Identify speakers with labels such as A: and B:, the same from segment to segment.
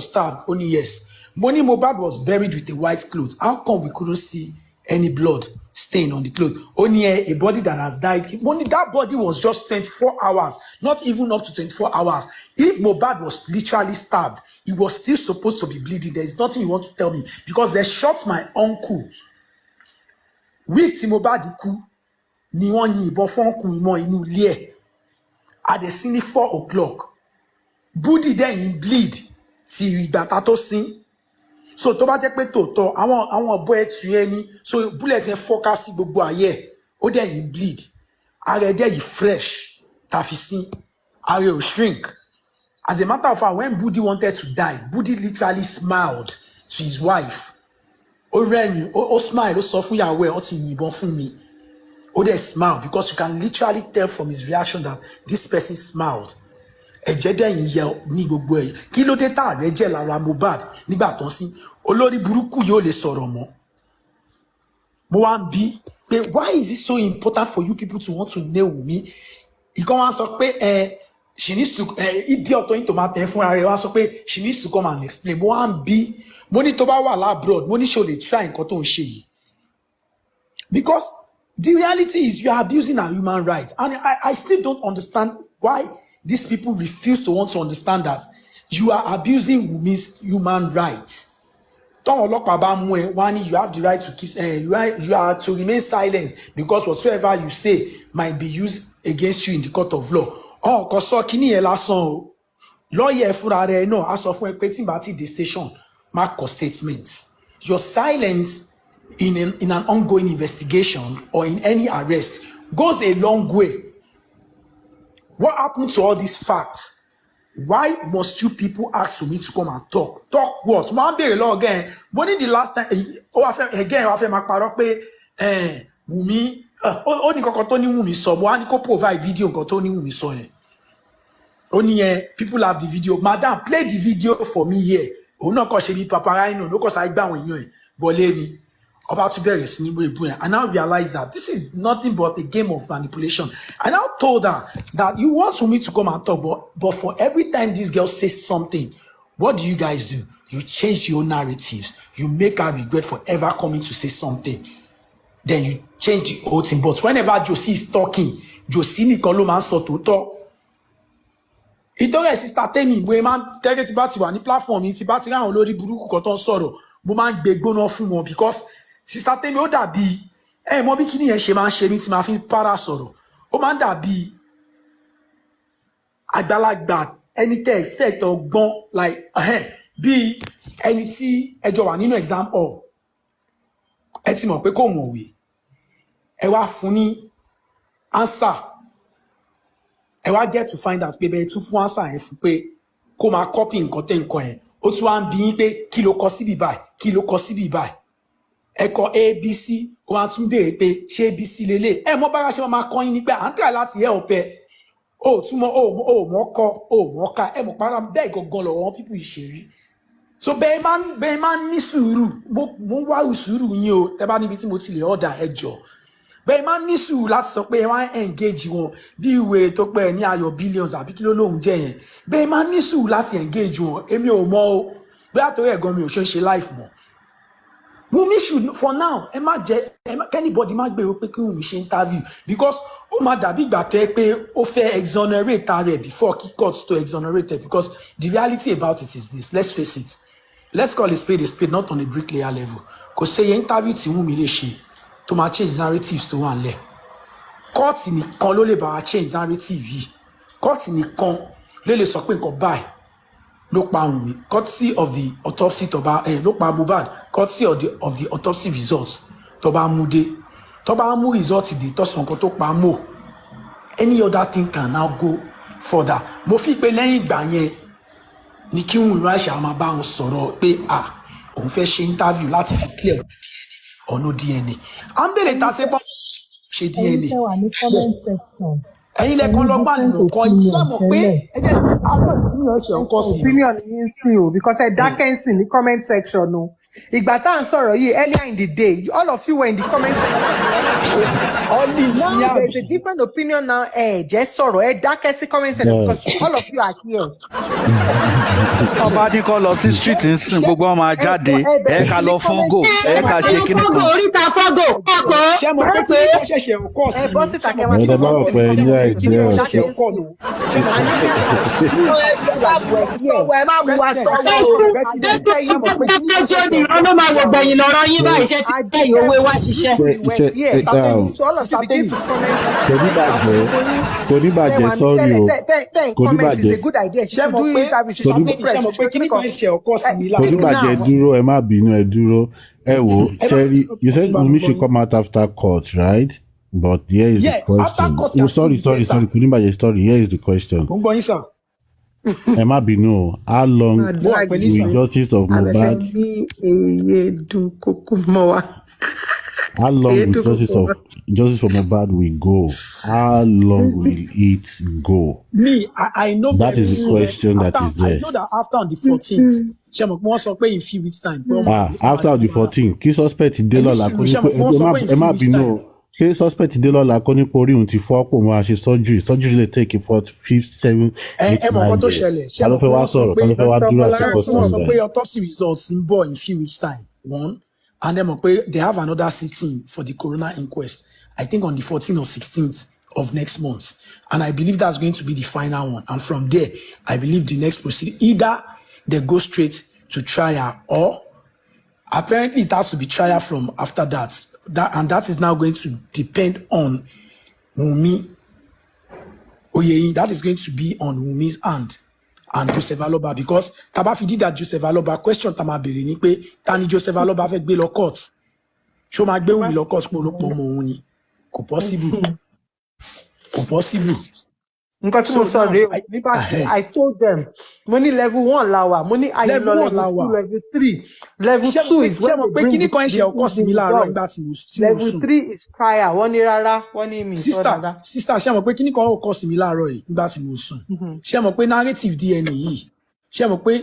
A: stabbed? Only yes. Money Mohbad was buried with a white cloth. How come we couldn't see any blood stain on the cloth? Only a body that has died. Only that body was just 24 hours, not even up to 24 hours. If Mohbad was literally stabbed, he was still supposed to be bleeding. There is nothing you want to tell me because they shot my uncle. Week tí Mohbad kú ni wọ́n yìnbọn fún uncle mi mọ́ inú ilé ẹ̀. At the scene 4 o'clock. Budi then in bleed till ìgbà tá tó sin. So tó bá jẹ́ pé tòótọ́ àwọn boy tu ẹni so bullet yẹn fọ́ká sí gbogbo ayé ó dẹ̀ in bleed. Ààrẹ dẹ̀ yìí fresh tá fi sin. Ààrẹ ò shrink. As a matter of fact, when Budi wanted to die, Budi literally smiled to his wife. Ó rẹ́rìn, ó smile, ó sọ fún ìyàwó ẹ̀, ó ti yìnbọn fún mi. Ó dẹ̀ smile because you can literally tell from his reaction that this person smiled. Ẹ̀jẹ̀ dẹ̀ ń yẹ ní gbogbo ẹ̀. Kí ló dé tá ààrẹ jẹ́ lára Mohbad nígbà tó ń sin? Olórí burúkú yóò lè sọ̀rọ̀ mọ́. Mo wá ń bí pé why is it so important for you people to want to nail Wunmi? Ìkan wá sọ pé she needs to idiot tó máa tẹ̀ fún ara rẹ̀ wá sọ pé she needs to come and explain. Mo wá ń bí mo ní tó bá wà lábroad mo ní ṣe o lè try nǹkan tó ń ṣe yìí. Because the reality is you are abusing our human rights. And I still don't understand why these people refuse to want to understand that you are abusing Wunmi's human rights. Don't look about one, you have the right to keep you are to remain silent because whatsoever you say might be used against you in the court of law. Oh, because so kini e lásán o. Lawyer fúnra rẹ̀ náà a sọ fún ẹ pé tí bá ti the station mark statement. Your silence in an ongoing investigation or in any arrest goes a long way. What happened to all these facts? Why must you people ask for me to come and talk? Talk what? Man, be law again. When the last time, again, I feel my parọ́ pé Wunmi, ó ní kankan tó ní Wunmi sọ, mo á ní kó provide video nǹkan tó ní Wunmi sọ yẹn. Ó ní people have the video. Madam, play the video for me here. Òun náà kàn ṣe bí paparazzi, no kàn sáré gbà àwọn èèyàn ẹ̀ bọ́lé ni. About to bury I now realize that this is nothing but a game of manipulation. I now told her that you want me to come and talk, but for every time this girl says something, what do you guys do? You change your narratives. You make her regret for ever coming to say something. Then you change the whole thing. But whenever Josie is talking, Josie nìkan ló máa ń sọ tòótọ́. Ìtọ́rẹ̀ sister Temi, mo máa ń tẹ́gẹ́ tí bá ti wà ní platform yìí, tí bá ti ráhùn lórí burúkú kan tó ń sọ̀rọ̀, mo máa ń gbé gbóná fún wọn because Sister Temi ó dàbí mo bí kíni yẹn ṣe máa ń ṣe mí tí máa fi para sọ̀rọ̀ ó máa ń dàbí àgbàlagbà ẹni tẹ́ expect ọgbọ́n like bí ẹni tí ẹjọ́ wà nínú exam hall ẹ ti mọ̀ pé kò mọ̀wé ẹ wá fún ní answer ẹ wá get to find out pé bẹ́ẹ̀ tún fún answer yẹn fún pé kó máa copy nǹkan tẹ́ nǹkan yẹn ó tún wá ń bi yín pé kí ló kọ síbí báyìí kí ló kọ síbí báyìí ẹ̀kọ́ ABC wọ́n á tún béèrè pé ṣé ABC lélẹ̀ mọ́ bára ṣe máa kọ́ yín ní pé à ń tẹ̀ láti ọ̀pẹ ó túmọ̀ ó mọ̀ kọ́ ó mọ̀ ká mọ̀ para bẹ́ẹ̀ gangan lọ́wọ́ wọn pípù ìṣèrí so bẹ́ẹ̀ máa ń ní sùúrù mo wá sùúrù yín o tẹ́ bá níbi tí mo ti lè ọ̀dà ẹjọ́ bẹ́ẹ̀ máa ń ní sùúrù láti sọ pé ẹ wá engage wọn bí ìwé tó pẹ́ ní ayọ̀ billions àbí kí ló lóun jẹ́ yẹn bẹ́ẹ̀ máa ń ní sùúrù láti engage wọn èmi ò mọ̀ o bẹ́ẹ̀ àtọ́rẹ́ ẹ̀gan mi ò ṣe life mọ́. Wunmi should for now anybody má gbèrò pé kí Wunmi ṣe interview because ó má dàbí ìgbà tó yẹ pé ó fẹ́ exonerate rẹ̀ before kí court to exonerate her because the reality about it is this, let's face it, let's call a spade not on a bricklayer level. Kò ṣe interview tí Wunmi lè ṣe tó máa change narratives tó wà nílẹ̀. Court nìkan ló lè bá wa change narrative yìí. Court nìkan ló lè sọ pé nǹkan báyìí ló pa Wunmi, courtesy of the autopsy tó bá ló pa Mohbad, courtesy of the autopsy results tó bá mú dé tó bá mú result dé tó sọ nǹkan tó pa Mo, any other thing can now go further. Mo fi pé lẹ́yìn ìgbà yẹn ni kí Wunmi Aisha máa bá wọn sọ̀rọ̀ pé òun fẹ́ ṣe interview láti fi clear ọ̀nà DNA à ń bèrè ta ṣe bọ́ ṣe DNA ẹ̀yin lẹ́kọ́ lọ́gbà nínú kan iṣẹ́ mọ̀ pé ẹ jẹ́ àwọn ìpínlẹ̀ ṣe ọkọ̀ sí
B: opinion yín sí o because ẹ dákẹ́ ń sìn ní comment section o Ìgbà tá à ń sọ̀rọ̀ yìí earlier in the day, all of you were in the comment section. Now there's a different opinion now. Just sọ̀rọ̀ dákẹ́ sí comment section because all of you are here.
C: Ọba ní kọ́ lọ sí street ń sìn gbogbo ọmọ ajáde ká lọ fọ́gò ká ṣe kíní kan.
D: Oríta fọ́gò ẹ̀kọ́.
A: Ṣé mo pé kí wọ́n ṣẹ̀ṣẹ̀ ọkọ̀ sí mi?
B: Bọ́ síta kẹ́ wá
E: sí mi.
D: Ẹ má mú wa sọ́wọ́ o. Ẹjọ́ ni ọ̀nà máa wọ gbẹ̀yìn lọ́rọ̀ yín báyìí ṣe ti bẹ́ ìyòwé wá ṣiṣẹ́.
E: Kò ní bàjẹ́ sọ́rí o. Kò ní bàjẹ́.
A: Ṣé mo pé kí ni kò ń ṣe ọkọ̀ sí mi lára?
E: Kò ní bàjẹ́ dúró ẹ má bínú ẹ dúró. Ẹ wò Sherry, you said Wunmi should come out after court, right? But here is the question. Oh, sorry. Kò ní bàjẹ́ story. Here is the question.
A: Mo ń gbọ́ yín sà.
E: Ẹ má bínú o. How long will justice of Mohbad? How long will justice for Mohbad will go? How long will it go?
A: I know
E: that is the question that is there.
A: I know that after on the 14th, ṣé mo wọ́n sọ pé in few weeks time.
E: After the 14th, kí suspect dé lọ́la kó ní ẹ má bínú o. Ṣé suspect dé lọ́la kó ní porí òun ti fọ́ pò máa ṣe surgery lè take 4, 5, 7, 8, 9 days. Ta ló fẹ́ wá sọ̀rọ̀? Ta ló fẹ́ wá dúró àti first
A: wọ́n sọ
E: time?
A: pé autopsy results ń bọ̀ in few weeks time. One. And then they have another sitting for the coroner inquest, I think on the 14th or 16th of next month. And I believe that's going to be the final one. And from there, I believe the next proceeding, either they go straight to trial or apparently it has to be trial from after that. And that is now going to depend on Wunmi Oyeyin. That is going to be on Wunmi's hand. And Joseph Aloba, because Tabafi did that Joseph Aloba question Tama bèrè ni pé ta ni Joseph Aloba fẹ́ gbé lọ court. Ṣó máa gbé Wunmi lọ court pé olópọ̀ ọmọ òun ni. Kò possible.
B: Nǹkan tí mo sọ rèé o, nígbà tí I told them, mo ní level 1 la wà, mo ní ayé lọ level 2, level 3. Level 2 is when we bring the level 3 is prior, wọ́n ní rárá, wọ́n ní mi sọ dáadáa.
A: Sister, ṣé mọ̀ pé kíní kan ó kọ́ sí mi láàárọ̀ yìí nígbà tí mo sùn. Ṣé mọ̀ pé narrative DNA yìí, ṣé mọ̀ pé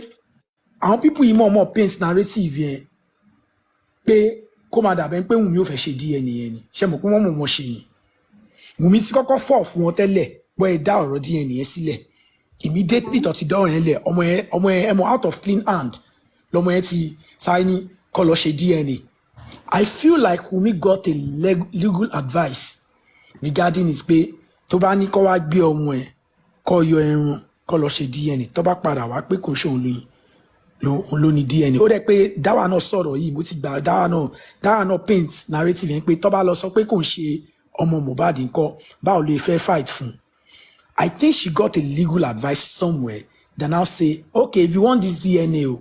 A: àwọn people yìí mọ̀ paint narrative yẹn pé kó máa dàbẹ́ pé Wunmi ò fẹ́ ṣe DNA yẹn ni. Ṣé mọ̀ pé wọ́n mọ̀ ṣe yẹn. Wunmi ti kọ́kọ́ fọ̀ fún wọn tẹ́lẹ̀. Wọ́n ẹ̀ dá ọ̀rọ̀ DNA yẹn sílẹ̀ immediately tó ti dá ọ̀rọ̀ yẹn lẹ̀ ọmọ yẹn out of clean hand lọ́mọ yẹn ti sáré ní kó lọ ṣe DNA. I feel like Wunmi got a legal advice regarding it pé tó bá ní kó wá gbé ọmọ ẹ̀ kó yọ ẹran kó lọ ṣe DNA tó bá padà wá pé kò ṣe òun ló ní DNA. Ó dẹ̀ pé dáwà náà sọ̀rọ̀ yìí mo ti gbà dáwà náà paint narrative yẹn pé tó bá lọ sọ pé kò ń ṣe ọmọ Mohbad ńkọ́ báwo lè fẹ́ fight fún. I think she got a legal advice somewhere that now say, okay, if you want this DNA,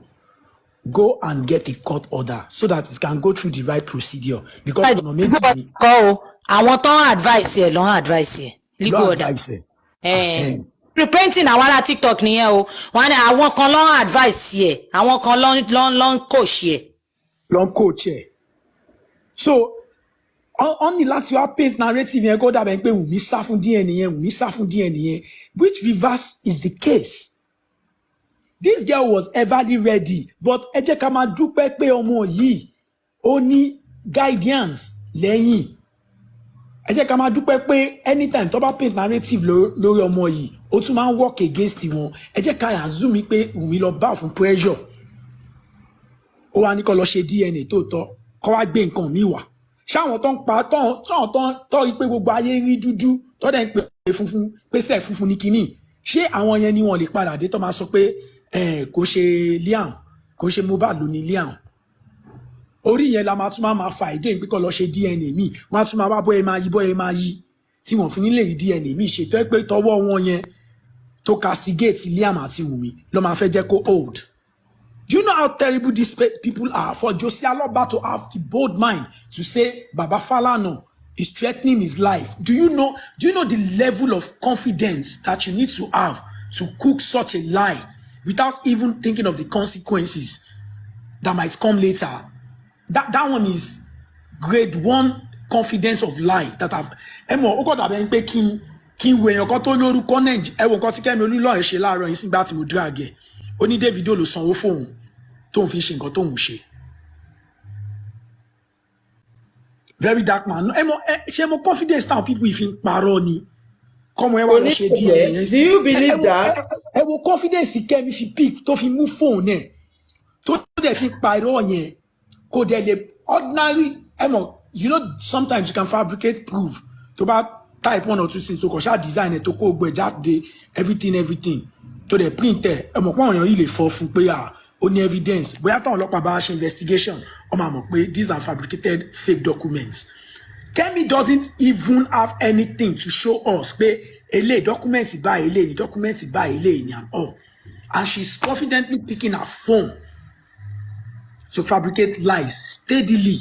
A: go and get a court order so that it can go through the right procedure. Because
D: maybe àwọn tó ń advice ẹ lọ́n advice ẹ legal order. Repenting àwọn ará TikTok nìyẹn o. Wọ́n ní àwọn kan lọ́n advice ẹ, àwọn kan lọ́n coach ẹ.
A: Lọ́n coach ẹ. So only láti wá paint narrative yẹn kó dàbẹ̀ pé Wunmi sá fún DNA yẹn, which reverse is the case. This girl was everly ready, but ẹ jẹ́ ká máa dúpẹ́ pé ọmọ yìí ó ní guidance lẹ́yìn. Ẹ jẹ́ ká máa dúpẹ́ pé anytime tó bá paint narrative lórí ọmọ yìí ó tún máa ń work against wọn. Ẹ jẹ́ ká assume pé Wunmi lọ bá fún pressure. Ó wá ní kó lọ ṣe DNA tó tọ́ kó wá gbé nǹkan míì wá. Ṣáwọn tó ń pa tọ́ rí pé gbogbo ayé rí dúdú tó dẹ̀ ń pè funfun pé sẹ́ẹ̀ funfun ní kínní. Ṣé àwọn yẹn ni wọ́n lè padà dé tó máa sọ pé kò ṣe Liam kò ṣe Mohbad ló ní Liam. Orí yẹn la máa tún máa fa ìdí pé kó lọ ṣe DNA míì. Wọ́n á tún máa wá bóyá máa yí tí wọ́n fi nílé rí DNA míì ṣètò ẹ pé tọwọ́ wọn yẹn tó castigate Liam àti Wunmi ló máa fẹ́ jẹ́ kó hold. Do you know how terrible these people are? For Joseph Aloba to have the bold mind to say Baba Falana is threatening his life. Do you know the level of confidence that you need to have to cook such a lie without even thinking of the consequences that might come later? That one is grade 1 confidence of lie that I've ó kọ́ dàbí pé kí n wo èèyàn kan tó lórúkọ Nàìjíríà ẹ̀wọ̀n kan tí Kẹ́mi Olúlọ́run ṣe láàárọ̀ yìí sígbà tí mo drag ẹ̀. Ó ní Davido ló sanwó fóun tóun fi ṣe nǹkan tóun ṣe. very dark man ṣé mo confidence táwọn people if in parọ́ ni kọ́mọ ẹ wá lọ ṣe DNA yẹn sí.
B: Do you believe that?
A: ẹ wo confidence Kẹ́mi fi pick tó fi mú phone ẹ̀ tó dẹ̀ fi parọ́ yẹn kò dẹ̀ lè ordinary you know sometimes you can fabricate proof tó bá type 1 or 2 things tó kọ̀ ṣáà design ẹ̀ tó kó gbẹ jáde everything tó dẹ̀ print ẹ̀ pọ́n èèyàn yìí lè fọ́ fún pé ó ní evidence bóyá táwọn ọlọ́pàá bá ṣe investigation wọ́n máa mọ̀ pé these are fabricated fake documents. Kẹ́mi doesn't even have anything to show us pé eléyìí document báyìí eléyìí document báyìí eléyìí ni and all, and she's confidently picking her phone to fabricate lies steadily.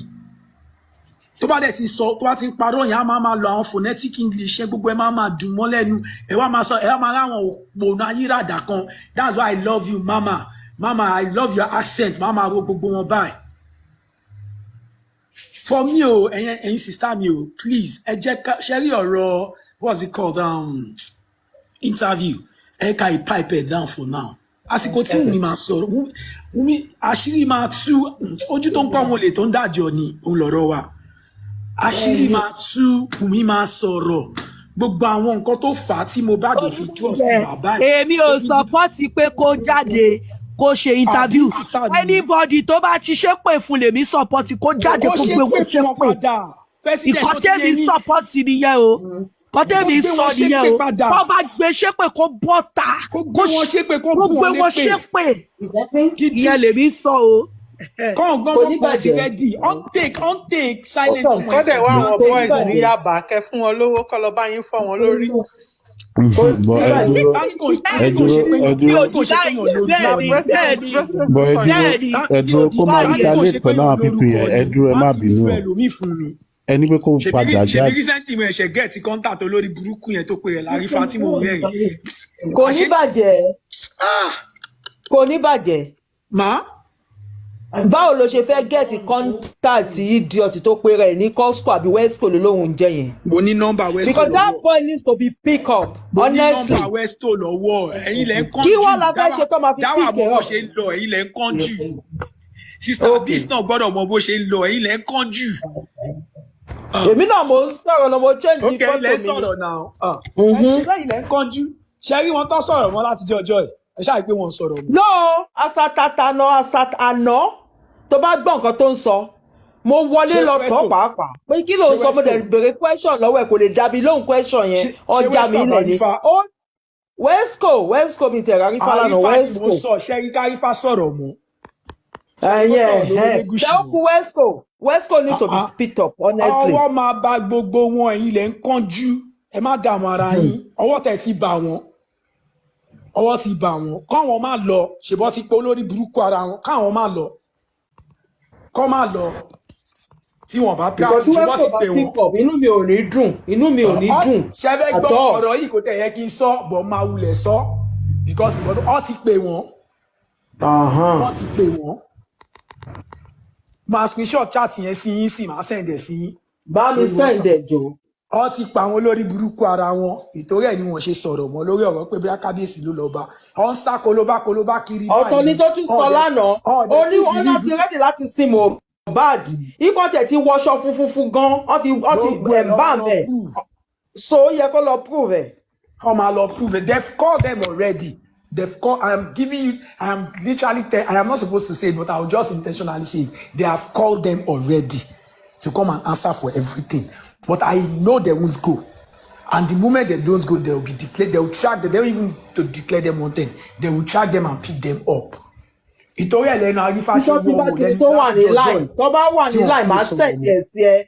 A: Tó bá dẹ̀ ti sọ tó bá ti ń parọ́ yẹn á máa lo àwọn phonetic English yẹn gbogbo ẹ máa dùn mọ́ lẹ́nu ẹ wá máa sọ ẹ wá máa ráwọn òpònà ayírádà kan that's why I love you mama I love your accent mama ro gbogbo wọn báyìí. For me o ẹ̀yin sister mi o please ẹ jẹ́ ká ṣe rí ọ̀rọ̀ what's it called interview ẹ ká pipe it down for now. Àsìkò tí Wùmí máa sọ̀rọ̀ Wùmí àṣírí máa tú ojú tó ń kọ́ wọn lè tó ń dájọ́ ni òun lọ̀rọ̀ wa. Àṣírí máa tú Wùmí máa sọ̀rọ̀ gbogbo àwọn nǹkan tó fà á tí Mohbad ò fi trust bàbá ẹ̀.
D: Èmi ò sọpọ́tì pé kó jáde kó ṣe interview anybody tó bá ti ṣépè fún lèmi sọpọ́tì kó jáde kó gbé wọn ṣépè ìkọ́tẹ́mi sọpọ́tì nìyẹn o kọ́tẹ́mi sọ nìyẹn o kó bá gbé ṣépè kó bọ́ta kó gbé wọn ṣépè ìyẹn lèmi sọ o.
A: Kọ́ńgọ́n bọ̀ ti rẹ́dì on take silent moment.
B: Kọ́dẹ̀ wá àwọn boys ní Yaba kẹ fún wọn lówó kọ́ lọ bá yín fọ́ wọn lórí.
E: Ẹdúró kó máa retaliate pẹ̀lú àwọn pípì yẹn ẹdúró ẹ má bínú ẹni pé kó padà jáde.
A: ṣèbí recently mo ẹ̀ṣẹ̀ gẹ̀ẹ́tì contact olórí burúkú yẹn tó pe ẹ̀ lárífà tí mo rẹ́rìn.
F: Kò ní bàjẹ́.
A: Má.
F: Báwo ló ṣe fẹ́ gẹ̀ẹ́tì contact idiot tó pe rẹ̀ ní Costco àbí Westco ló lóhun jẹ́ yẹn?
A: Mo ní nọ́mbà Westco lọ́wọ́.
F: Because that boy needs to be pick up honestly.
A: Mo ní nọ́mbà Westco lọ́wọ́ ẹ̀yin lẹ̀ ń kánjú.
F: Kí wọ́n la fẹ́ ṣe tó máa fi pick
A: dáwà
F: up?
A: mọ bó ṣe ń lọ ẹ̀yin lẹ̀ ń kánjú. Sister Beast náà gbọ́dọ̀ mọ bó ṣe ń lọ ẹ̀yin lẹ̀ ń kánjú.
F: Èmi náà mo ń sọ̀rọ̀ náà mo change the photo mi.
A: Ok ilẹ̀ sọ̀rọ̀ náà. Ṣé bẹ́ẹ̀ ilẹ̀ ń kánjú? Ṣé rí wọn tó sọ̀rọ̀ mọ́ láti jẹ́ ọjọ́ ẹ̀? Ẹ ṣáà pé wọ́n sọ̀rọ̀ mọ́.
F: No, àná tó bá gbọ́ nǹkan tó ń sọ mo wọlé lọ tọ́ pàápàá pé kí ló ń sọ mo dẹ̀ béèrè question lọ́wọ́ ẹ̀ kò lè dàbí lóhùn question yẹn ọjà mi ilẹ̀ ni. Westco mi tẹ̀ rárífà lánàá Westco.
A: Àrífà ni mo sọ ṣẹ́rí kárífà sọ̀rọ̀ mọ́.
F: Westco needs to be picked up honestly.
A: Ọwọ́ máa bá gbogbo wọn ẹ̀yin lẹ̀ ń kánjú ẹ má dààmú ara yín ọwọ́ tẹ̀ ti bá wọn káwọn máa lọ ṣèbọ́ ti pé olórí burúkú ara wọn káwọn máa lọ kọ́ máa lọ tí wọ́n bá pẹ́ àtúnṣe wọ́n ti pè wọ́n.
F: inú mi ò ní dùn.
A: ṣẹ́fẹ́ gbọ́ ọ̀rọ̀ yìí kò tẹ̀ yẹ kí n sọ bọ̀ máa wulẹ̀ sọ because ọ ti pè wọ́n. Wọ́n ti pè wọ́n. Máa screenshot chat yẹn sí yín sì máa send ẹ̀ sí yín.
F: Bá mi send ẹ̀ jọ.
A: Ọ ti pa àwọn olórí burúkú ara wọn ìtorí ẹ̀ ni wọ́n ṣe sọ̀rọ̀ mọ́ lórí ọ̀rọ̀ pé bóyá kábíyèsí ló lọ bá ọ ń sá kolóbá kiri báyìí.
F: Ọ̀tọ̀ ní tó tún sọ lánàá ó ní wọn láti rẹ́dì láti sin Mohbad ikọ̀ tẹ̀ ti wọṣọ funfun gan ọ ti bá mẹ́ so ó yẹ kó lọ prove ẹ̀.
A: Come máa lọ prove it. They've called them already. They've called. I am giving you. I am literally. I am not supposed to say it, but I will just intentionally say it. They have called them already to come and answer for everything. But I know they won't go. And the moment they don't go, they will be declared. They will track them. They don't even to declare them one thing. They will track them and pick them up. Ìtorí ẹ̀ lẹ́nu àrífà ṣe wọ́n wò lẹ́nu
F: tó wà ní line tó bá wà ní line máa send ẹ̀ sí ẹ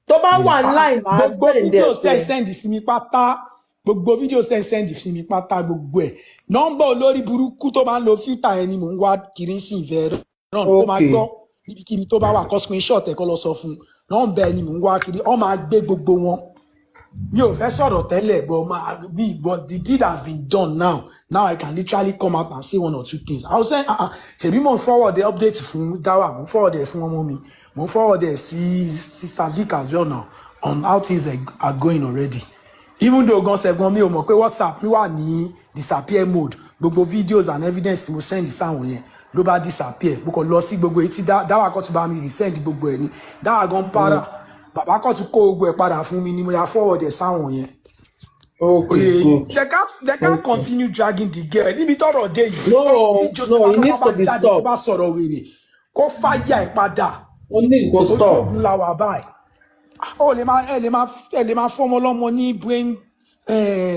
F: tó bá wà ní line máa send ẹ̀ sí ẹ.
A: send sí mi pátá gbogbo fídíò send sí mi pátá gbogbo ẹ̀ nọ́mbà olórí burúkú tó máa ń lo filter ẹni mò ń wá kiri sí ìfẹ́ náà kó máa gbọ́ ibikíbi tó bá wà kó screenshot ẹ̀ kó lọ sọ fún nọ́mbà ẹni mò ń wá kiri ọ máa gbé gbogbo wọn mi ò fẹ́ sọ̀rọ̀ tẹ́lẹ̀ but the deed has been done now I can literally come out and say one or two things I was saying ṣebí mo ń forward the update fún Dawa mo ń forward ẹ̀ fún ọmọ mi mo ń forward ẹ̀ sí Sister Vic as well now on how things are going already even though gan sẹ́gun mi ò mọ̀ pé WhatsApp mi wà ní disappear mode gbogbo videos and evidence tí mo send sáwọn yẹn ló bá disappear mo kàn lọ sí gbogbo etí Dawa kan tó bá mi resend gbogbo ẹ̀ ni Dawa gan para bàbá kan tún kó gbogbo ẹ̀ padà fún mi ni mo yà forward ẹ̀ sáwọn yẹn.
F: Okay, good.
A: They can't continue dragging the girl. Níbi tọ́rọ̀ dé yìí.
F: No, it needs to be stopped.
A: Tó bá sọ̀rọ̀ wèrè kó fàyà ẹ̀ padà.
F: Ó ní kó stop.
A: Ojú ogun la wà báyìí. Ó lè máa fọ́mọ lọ́mọ ní brain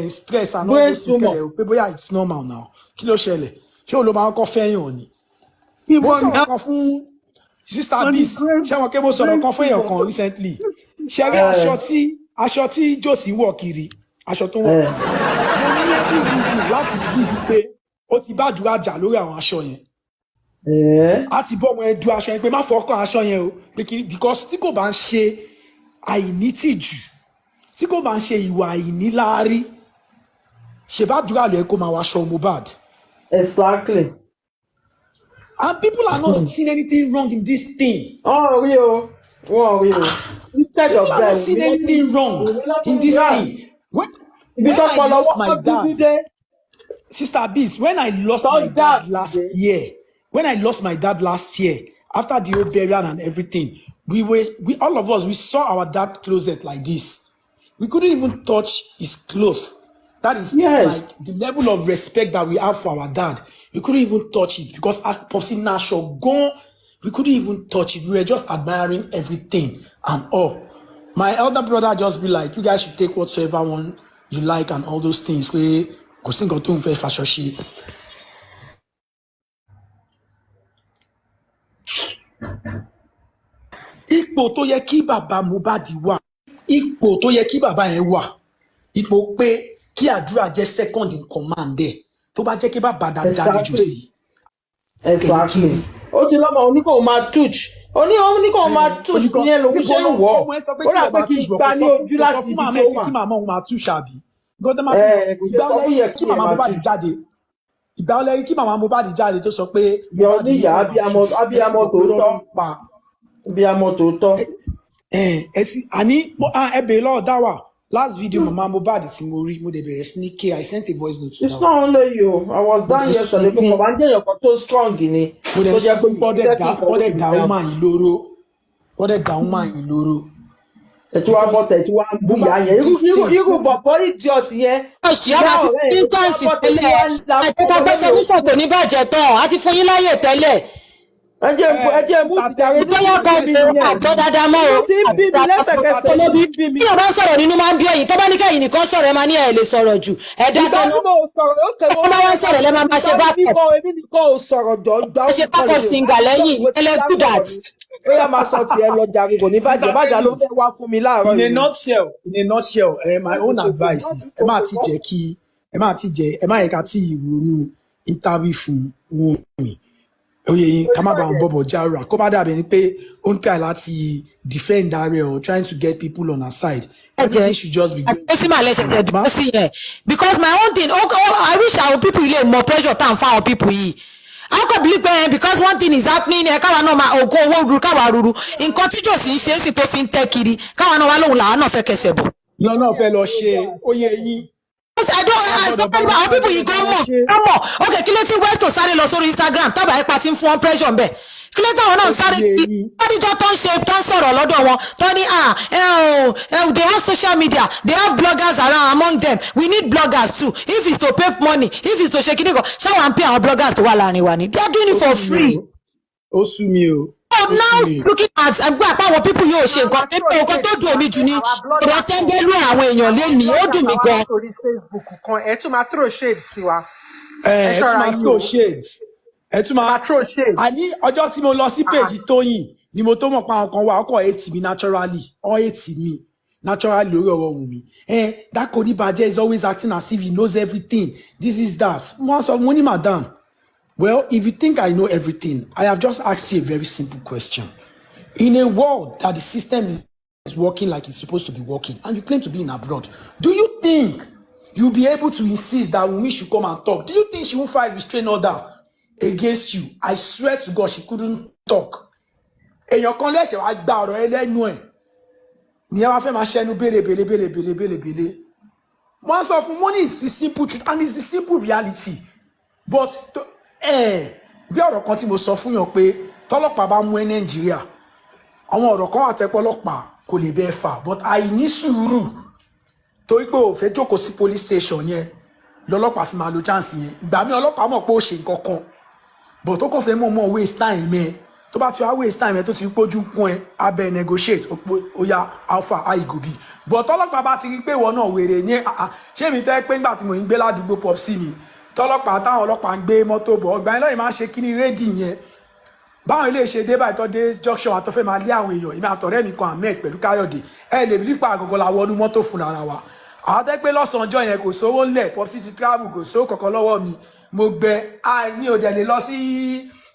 A: stress and all those things kẹ̀lẹ́ pé bóyá it's normal now. Kí ló ṣẹlẹ̀? Ṣé o ló máa kọ́ fẹ́yàn ni? Mo sọ̀rọ̀ kan fún Sister Beast. Ṣé wọn ké mo sọ̀rọ̀ kan fún èèyàn kan recently? Ṣé rí aṣọ tí Josie wọ̀ kiri? Aṣọ tó wọ̀. Mo ní every reason láti believe pé ó ti bá àdúrà jà lórí àwọn aṣọ yẹn. A ti bọ́ ọmọ ẹ du aṣọ yẹn pé má fọkàn aṣọ yẹn o because tí kò bá ń ṣe àìnítìjú tí kò bá ń ṣe ìwà àìníláárí ṣe bá àdúrà lọ ẹ kó máa wọ aṣọ Mohbad.
F: Exactly.
A: And people are not seeing anything wrong in this thing.
F: Oh, real. Instead of
A: people are not seeing anything wrong in this thing. When I lost my dad, Sister Beast, when I lost my dad last year, after the old burial and everything, we all of us, we saw our dad closet like this. We couldn't even touch his clothes. That is like the level of respect that we have for our dad. We couldn't even touch it because at Popsi Nasho gone, we couldn't even touch it. We were just admiring everything and all. My elder brother just be like, you guys should take whatsoever one you like and all those things. We go sing or don't fashion shit. Ipò tó yẹ kí bàbá Mohbad wà, ipò tó yẹ kí bàbá yẹn wà, ipò pé kí àdúrà jẹ́ second in command there. Tó bá jẹ́ kí bàbá dáadáa jù sí.
F: Exactly. Ó ti lọ́mọ oníkó máa touch. Oníkó máa touch ní ẹ lòun ṣe ń wọ̀. Ó rà pé kí gbá ní ojú láti ibi tó wà.
A: Kí màmá òun máa touch àbí. Kí màmá Mohbad jáde. Ìgbà ọlẹ́yìn kí màmá Mohbad jáde tó sọ pé.
F: Yọ níyà abiyamọ tòótọ́. Abiyamọ tòótọ́.
A: Àní ẹbẹ̀ lọ́ọ̀ dá wà. Last video, Mama Mohbad tí mo rí, mo dẹ̀ bẹ̀rẹ̀ sí ní ké. I sent a voice note to her.
F: It's not only you. I was down yesterday. But Mama jẹ́ ọkọ̀ tó strong ni.
A: Mo dẹ̀ sọ pé bọ́dẹ̀ dá woman yìí lóró. Bọ́dẹ̀ dá woman yìí lóró.
F: Ẹ̀tú wa bọ́tẹ̀ ẹ̀tú wa ń bú ìyá yẹn. Irú bọ̀bọ̀ idiot yẹn.
G: Ọ̀sì ọba fi intansi tẹ́lẹ̀. Àtúntò gbèsè nísàn kò ní bàjẹ́ tán. A ti fún yín láyè tẹ́lẹ̀.
F: Ẹjẹ mú ìdarí
G: ní ìyá kan ṣe àjọ dáadáa mọ́ o.
F: Tí bí mi lẹ́sẹ̀kẹsẹ̀ ló bí mi.
G: Bí ọba sọ̀rọ̀ nínú máa ń bí ẹ̀yìn tó bá ní kẹ́yìn nìkan sọ̀rọ̀ ẹ máa ní ẹ̀ lè sọ̀rọ̀ jù. Ẹ̀dá
F: Ìgbà tí mo sọ̀rọ̀ ó kẹ́
G: wọ́n bá wá sọ̀rọ̀ lẹ́ máa ṣe bákọ̀.
F: Èmi nìkan ò sọ̀rọ̀ jọ gbà ó.
G: Ṣe bákọ̀ singa lẹ́yìn ẹlẹ́ good that.
F: Ó yá máa sọ tiẹ̀ lọ jàre kò ní bàjẹ́ ló fẹ́ wá fún mi láàárọ̀
A: yìí. In a nutshell, my own advice is ẹ má yẹ ká tí ìrònú interview fún wọn mi. Oye yin ká má bá wọn bọ̀bọ̀ jára kó má dàbí ẹni pé ó ń try láti defend rẹ̀ or trying to get people on her side. Everything should just be good.
G: Because my own thing, I wish our people really more pressure than for our people yìí. I can't believe because one thing is happening káwa náà máa ògo owó ruru káwa ruru nǹkan tí Josie ń ṣe sí tó fi ń tẹ́ kiri káwa náà wá lóhùn làwọn náà fẹ́ kẹsẹ̀ bọ̀.
A: Lọ náà fẹ́ lọ ṣe oyè yín.
G: I don't know how people you go more. Okay, kí ló tí West tó sáré lọ sórí Instagram tábà ẹ pa tí ń fún wọn pressure ńbẹ̀. Kí ló táwọn náà sáré kọ́díjọ́ tó ń ṣe tó ń sọ̀rọ̀ lọ́dọ̀ wọn tó ní they have social media, they have bloggers around among them. We need bloggers too. If it's to pay money, if it's to ṣe kíní kan, ṣáwọn à ń pay àwọn bloggers tó wà láàrin wa ni. They are doing it for free.
A: Ó sú mi o.
G: Oh, now looking at ẹgbẹ́ àpáwọn people yóò ṣe nǹkan pé nǹkan tó dùn èmi jù ní ọ̀rọ̀ tẹ́ńbẹ́lú àwọn èèyàn lẹ́nìí ó dùn mí gan.
B: Ẹ tún máa throw shade sí wa.
A: Ẹ tún máa throw shade. Ẹ tún máa
B: throw shade.
A: Àní ọjọ́ tí mo lọ sí page Tóyìn ni mo tó mọ̀ pa àwọn kan wà ọkọ̀ hate mi naturally or hate me naturally lórí ọ̀rọ̀ ohun mi. That Koni Baje is always acting as if he knows everything. This is that. Wọ́n sọ mo ní madam. Well, if you think I know everything, I have just asked you a very simple question. In a world that the system is working like it's supposed to be working, and you claim to be in abroad, do you think you'll be able to insist that Wunmi should come and talk? Do you think she won't file restraining order against you? I swear to God, she couldn't talk. Èèyàn kan lẹ́sẹ̀ wá gba ọ̀rọ̀ ẹlẹ́nu ẹ̀. Ní ẹ wá fẹ́ máa ṣẹnu bèlè. Wọ́n sọ fún money is the simple truth and it's the simple reality. But bí ọ̀rọ̀ kan tí mo sọ fún yàn pé tọ́lọ́pàá bá mú ẹ Nàìjíríà àwọn ọ̀rọ̀ kan wà tẹ́pọ̀ ọlọ́pàá kò lè bẹ́ẹ̀ fà but àìní sùúrù torí pé ò fẹ́ jókòó sí police station yẹn lọ́lọ́pàá fi máa lo chance yẹn ìgbà mi ọlọ́pàá mọ̀ pé ó ṣe nǹkan kan but tó kàn fẹ́ mọ̀ waste time ẹ tó bá fi wá waste time ẹ tó ti pójú kún ẹ abẹ́ negotiate ó yá alpha aigobi but tọ́lọ́pàá bá ti rí pé ìwọ náà wèrè ní ṣé mi tẹ́ pé nígbà tí mo ń gbé ládùúgbò pop sí mi tọ́lọ́pàá táwọn ọlọ́pàá ń gbé mọ́tò bọ̀ ọgbà yẹn lọ́yìn máa ń ṣe kíní rédì yẹn báwọn ilé ṣe dé báyìí tó dé junction àtọ́fẹ́ máa lé àwọn èèyàn ìmọ̀ àtọ̀rẹ́ mi kan Ahmed pẹ̀lú Káyọ̀dé ẹ lè bí nípa àgọ́gọ́ la wọnú mọ́tò fúnra ara wa àwọn tẹ́ pé lọ́sàn-án ọjọ́ yẹn kò sówó ńlẹ̀ pop sí ti travel kò sówó kankan lọ́wọ́ mi mo gbẹ ní òde lè lọ sí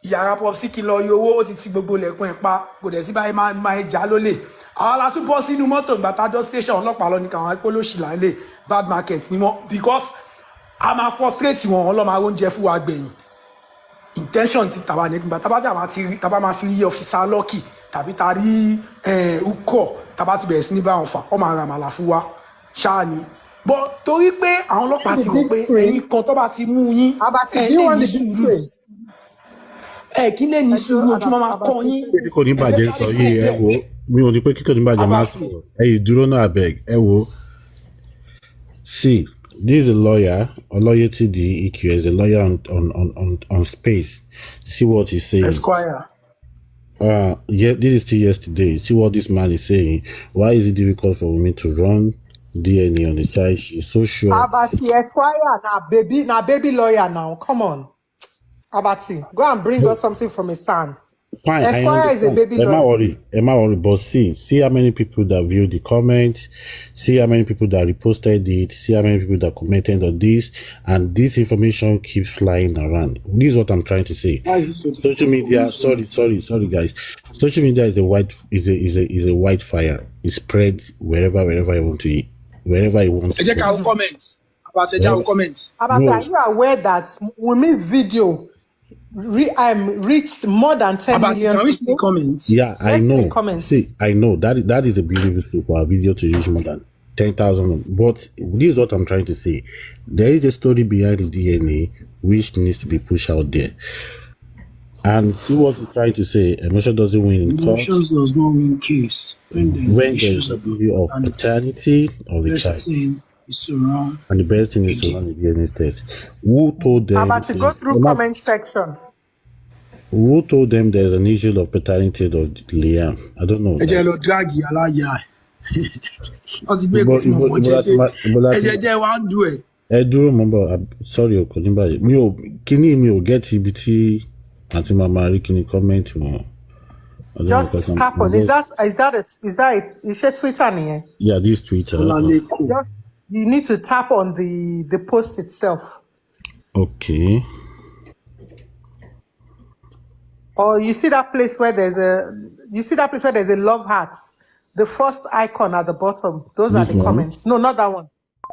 A: ìyàrá pop sí kí n lọ yọ owó ó ti ti gbogbo lẹ̀kùn ẹ̀ pa kò dẹ̀ sí báyìí máa já lólè àwọn alátún bọ́ sínú mọ́tò ìgbà tájọ́ station ọlọ́pàá lọ ní káwọn akólóṣì là ń lè bad market ni wọ́n because a máa frustrate wọn ọlọ́mọ oúnjẹ fún wa gbẹ̀yìn intention ti tàbá nígbà tàbá máa fi rí ọfíìsà lọ́kì tàbí ta rí ukọ̀ tàbá ti bẹ̀rẹ̀ sí ní bá wọn fà ọ máa ra màlà fún wa ṣáà ni bọ́ torí pé àwọn ọlọ́pàá ti mọ̀ pé ẹ̀yin kan tó bá ti mú yín ẹ̀ lè ní sùúrù kí lè ní sùúrù ojúmọ́ máa kọ́ yín.
E: kíkọ́ ní bàjẹ́ sọ yìí ẹ wo mi ò ní pé kíkọ́ ní bàjẹ́ máa sọ ẹ yìí dúró náà abeg ẹ wo see this is a lawyer Oloyetide EQS a lawyer on space see what he's saying.
A: Esquire.
E: Yeah, this is still yesterday. See what this man is saying. Why is it difficult for me to run DNA on the child? She's so sure.
B: Abati Esquire now baby lawyer now. Come on. Abati, go and bring us something from his son.
E: Fine,
B: Esquire is a baby lawyer.
E: Am I worried? But see how many people that viewed the comments, see how many people that reposted it, see how many people that commented on this, and this information keeps flying around. This is what I'm trying to say. Social media, sorry guys. Social media is a white fire. It spreads wherever you want to eat. Wherever you want to.
B: Abati, are you aware that Wumi's video reached more than 10 million?
A: Can we see the comments?
E: Yeah, I know. See, I know that is a beautiful thing for our video to reach more than 10,000. But this is what I'm trying to say. There is a story behind the DNA which needs to be pushed out there. And see what he's trying to say. Emotion doesn't win in court.
A: Emotions does not win case when
E: there's a video of paternity of the child. And the best thing is to run the DNA test. Who told them?
B: About to go through comment section.
E: Who told them there's an issue of paternity of Liam? I don't know. I do remember. Sorry, Okonimba. Mi o get TBT àti mama rí kini comment wọn.
B: Just tap on. Is it Twitter nìyẹn?
E: Yeah, this Twitter.
B: You need to tap on the post itself.
E: Okay.
B: Or you see that place where there's a love heart. The first icon at the bottom. Those are the comments. No, not that one.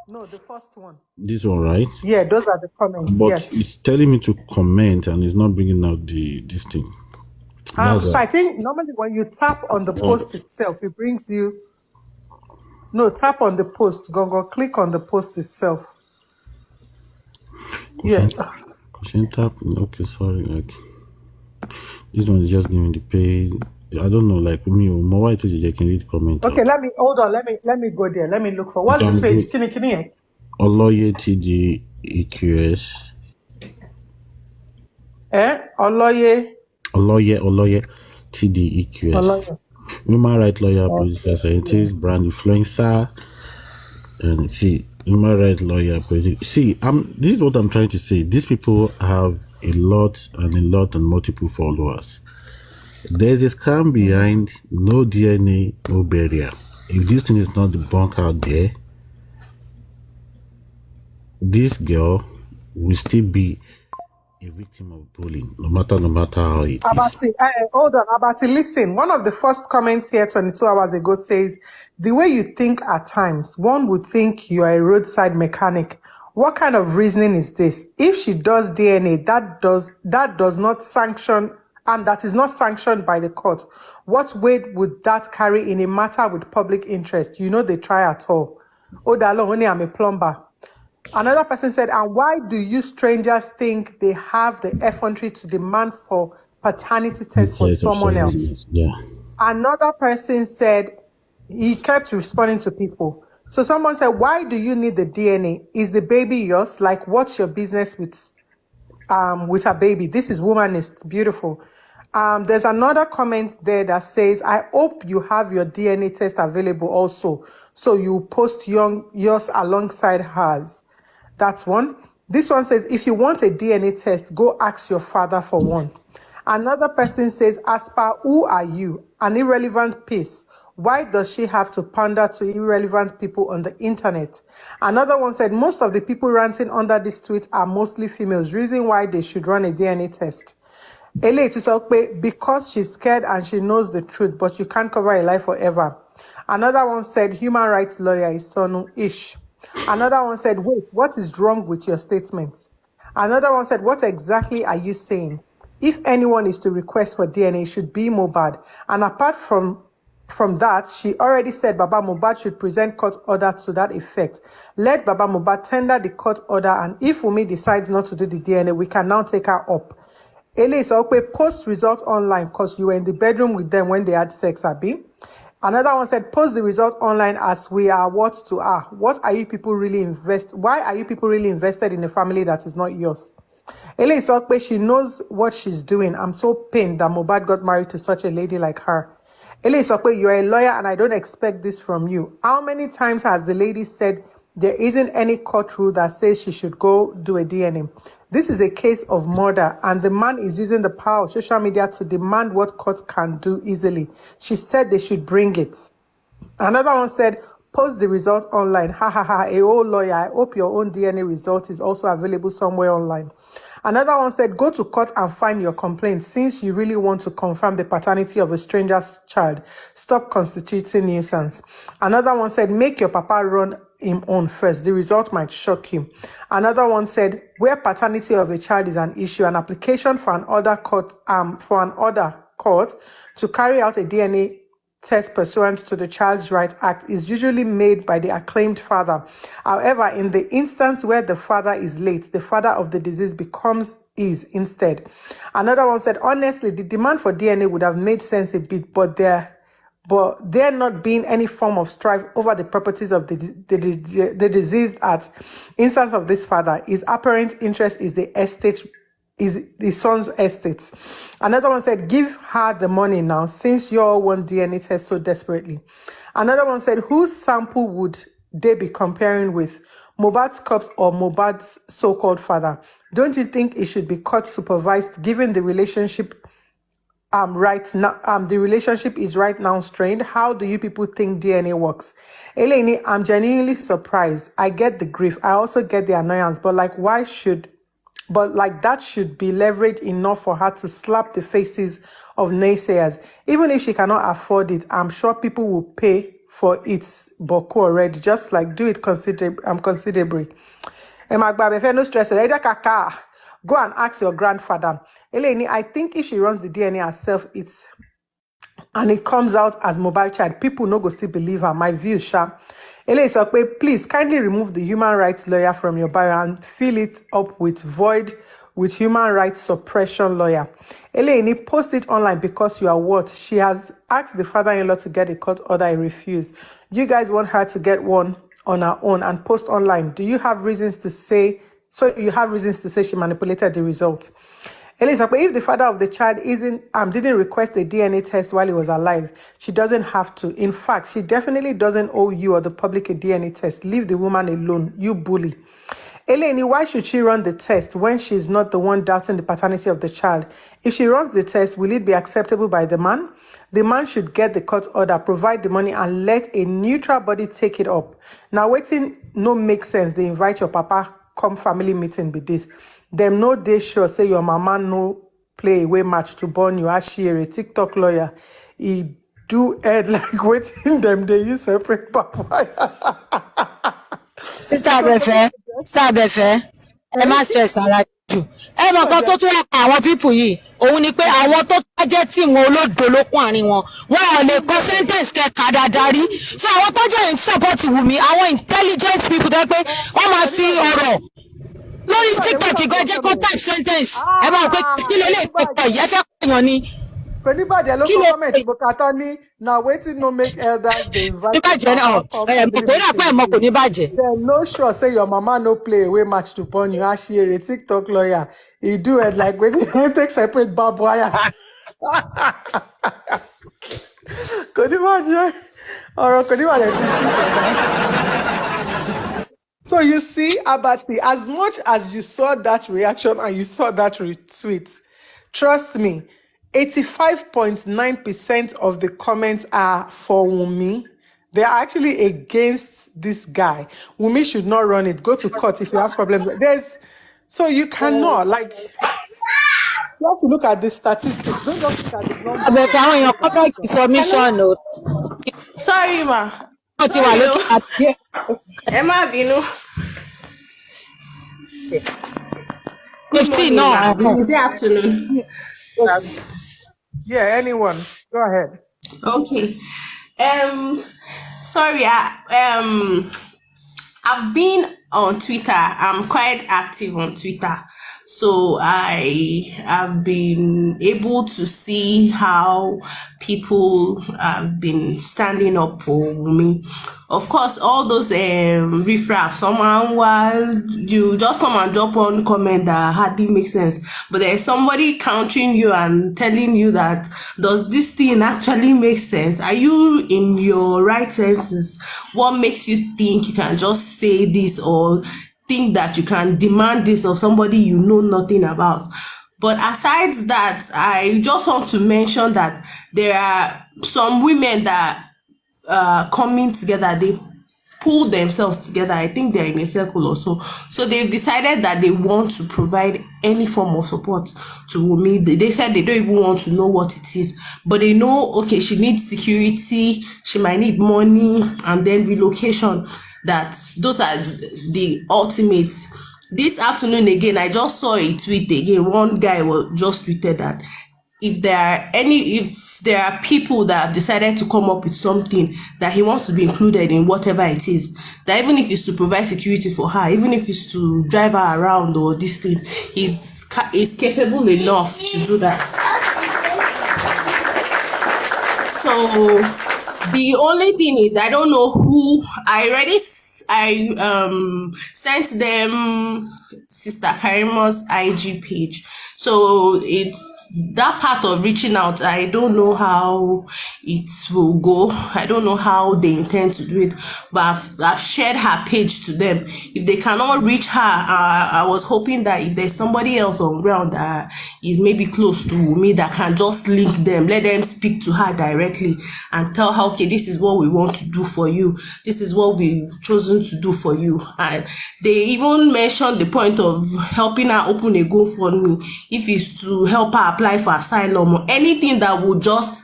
B: No, the first one.
E: This one, right?
B: Yeah, those are the comments.
E: But
B: yes.
E: It's telling me to comment and it's not bringing out this thing.
B: So I think normally when you tap on the post itself, it brings you. No, tap on the post. Go click on the post itself. Yeah.
E: Tap. Okay, sorry. Like this one is just giving the page. I don't know. Like me, my wife told you can read comment.
B: Okay, let me hold on. Let me go there. Let me look for what's the page. Can you?
E: Oloyetide EQS.
B: Oloyetide
E: EQS. Human rights lawyer, political scientist, brand influencer, and see, human rights lawyer, see, this is what I'm trying to say. These people have a lot and multiple followers. There's a scam behind no DNA, no burial. If this thing is not debunked out there, this girl will still be a victim of bullying, no matter how it is.
B: Hold on, Abati, listen. One of the first comments here 22 hours ago says, the way you think at times, one would think you are a roadside mechanic. What kind of reasoning is this? If she does DNA, that does not sanction, and that is not sanctioned by the court, what weight would that carry in a matter with public interest? You know they try at all. Odalo, only I'm a plumber. Another person said, and why do you strangers think they have the effrontery to demand for paternity test for someone else?
E: Yeah.
B: Another person said, he kept responding to people. So someone said, why do you need the DNA? Is the baby yours? Like, what's your business with a baby? This is womanist, beautiful. There's another comment there that says, I hope you have your DNA test available also, so you post yours alongside hers. That's one. This one says, if you want a DNA test, go ask your father for one. Another person says, Aspa, who are you? An irrelevant piece. Why does she have to pander to irrelevant people on the internet? Another one said, most of the people ranting under this tweet are mostly females. Reason why they should run a DNA test. Ele Tusokpe, because she's scared and she knows the truth, but you can't cover a lie forever. Another one said, human rights lawyer is Sonu-ish. Another one said, wait, what is wrong with your statements? Another one said, what exactly are you saying? If anyone is to request for DNA, it should be Mohbad. And apart from that, she already said Baba Mohbad should present court order to that effect. Let Baba Mohbad tender the court order, and if Wunmi decides not to do the DNA, we can now take her up. Ele Isokwe, post result online because you were in the bedroom with them when they had sex, Abi. Another one said, post the result online as we are what to are. What are you people really why are you people really invested in a family that is not yours? Ele Isokwe, she knows what she's doing. I'm so pained that Mohbad got married to such a lady like her. Ele Isokwe, you're a lawyer and I don't expect this from you. How many times has the lady said there isn't any court rule that says she should go do a DNA? This is a case of murder, and the man is using the power of social media to demand what courts can do easily. She said they should bring it. Another one said, post the result online. Ha ha ha, a old lawyer. I hope your own DNA result is also available somewhere online. Another one said, go to court and file your complaint since you really want to confirm the paternity of a stranger's child. Stop constituting nuisance. Another one said, make your papa run him on first. The result might shock you. Another one said, where paternity of a child is an issue, an application for an order court to carry out a DNA test pursuant to the Child's Rights Act is usually made by the acclaimed father. However, in the instance where the father is late, the father of the disease becomes his instead. Another one said, honestly, the demand for DNA would have made sense a bit, but there not being any form of strife over the properties of the deceased at instance of this father, his apparent interest is the son's estate. Another one said, give her the money now since you all want DNA test so desperately. Another one said, whose sample would they be comparing with? Mohbad's corpse or Mohbad's so-called father? Don't you think it should be court supervised given the relationship the relationship is right now strained? How do you people think DNA works? Eleni, I'm genuinely surprised. I get the grief. I also get the annoyance, but that should be leverage enough for her to slap the faces of naysayers. Even if she cannot afford it, I'm sure people will pay for its boku already. Just like do it considerably. No stress. Go and ask your grandfather. Eleni, I think if she runs the DNA herself, and it comes out as mobile child, people no go still believe her. My view, Sha. Eleni Sokwe, please kindly remove the human rights lawyer from your bio and fill it up with human rights suppression lawyer. Eleni, post it online because you are what? She has asked the father-in-law to get a court order. He refused. You guys want her to get one on her own and post online. Do you have reasons to say? So you have reasons to say she manipulated the results. Elisa, but if the father of the child didn't request a DNA test while he was alive, she doesn't have to. In fact, she definitely doesn't owe you or the public a DNA test. Leave the woman alone, you bully. Eleni, why should she run the test when she's not the one doubting the paternity of the child? If she runs the test, will it be acceptable by the man? The man should get the court order, provide the money, and let a neutral body take it up. Now, waiting no make sense. They invite your papa come family meeting with this. Them no dey sure say your mama no play away match to born you as she a TikTok lawyer. He do head like waiting them they use separate papa.
G: Sister Abefe, ẹ má stress ara jù. Ẹ mọ̀ kan tó tún wà pa àwọn people yìí. Òun ni pé àwọn tó jẹ́ tí wọn olódo ló kún àárín wọn. Wọ́n ò lè kọ sentence kẹta dáadáa rí. So àwọn tó jẹ́ in support Wunmi, àwọn intelligent people tó pé wọ́n máa fi ọ̀rọ̀ lórí TikTok ìgò ẹjẹ́ kó type sentence. Ẹ máa pé kí ló lè pẹ̀pẹ̀ yìí ẹ fẹ́ pèèyàn ni.
B: Anybody a local comment Bokatoni now waiting no make elders they invite then no sure say your mama no play away match to pon you she a TikTok lawyer he do it like waiting take separate barbed wire. Could you imagine? Or could you imagine? So you see, Abati, as much as you saw that reaction and you saw that retweet, trust me, 85.9% of the comments are for Wumi. They are actually against this guy. Wumi should not run it. Go to court if you have problems. So you cannot, like, you have to look at the statistics. Don't just look at the numbers.
G: But I want your submission note.
H: Sorry, ma.
G: What you are looking at here?
H: Emma Binu.
G: Good morning, no.
H: Is it afternoon?
B: Yeah, anyone. Go ahead.
H: Okay. Sorry, I've been on Twitter. I'm quite active on Twitter. So I have been able to see how people have been standing up for me. Of course, all those riffraff, someone while you just come and drop one comment that hardly makes sense, but there's somebody countering you and telling you that, does this thing actually make sense? Are you in your right senses? What makes you think you can just say this or think that you can demand this of somebody you know nothing about? But aside that, I just want to mention that there are some women that coming together, they pull themselves together. I think they're in a circle or so. So they've decided that they want to provide any form of support to Wunmi. They said they don't even want to know what it is, but they know, okay, she needs security, she might need money, and then relocation. That those are the ultimates. This afternoon again, I just saw a tweet again. One guy just tweeted that if there are people that have decided to come up with something that he wants to be included in, whatever it is, that even if it's to provide security for her, even if it's to drive her around or this thing, he's capable enough to do that. So the only thing is, I don't know who. I sent them Sister Karima's IG page. So it's that part of reaching out. I don't know how it will go. I don't know how they intend to do it. But I've shared her page to them. If they cannot reach her, I was hoping that if there's somebody else on ground that is maybe close to me that can just link them, let them speak to her directly and tell her, okay, this is what we want to do for you. This is what we've chosen to do for you. And they even mentioned the point of helping her open a GoFundMe if it's to help her apply for asylum or anything that would just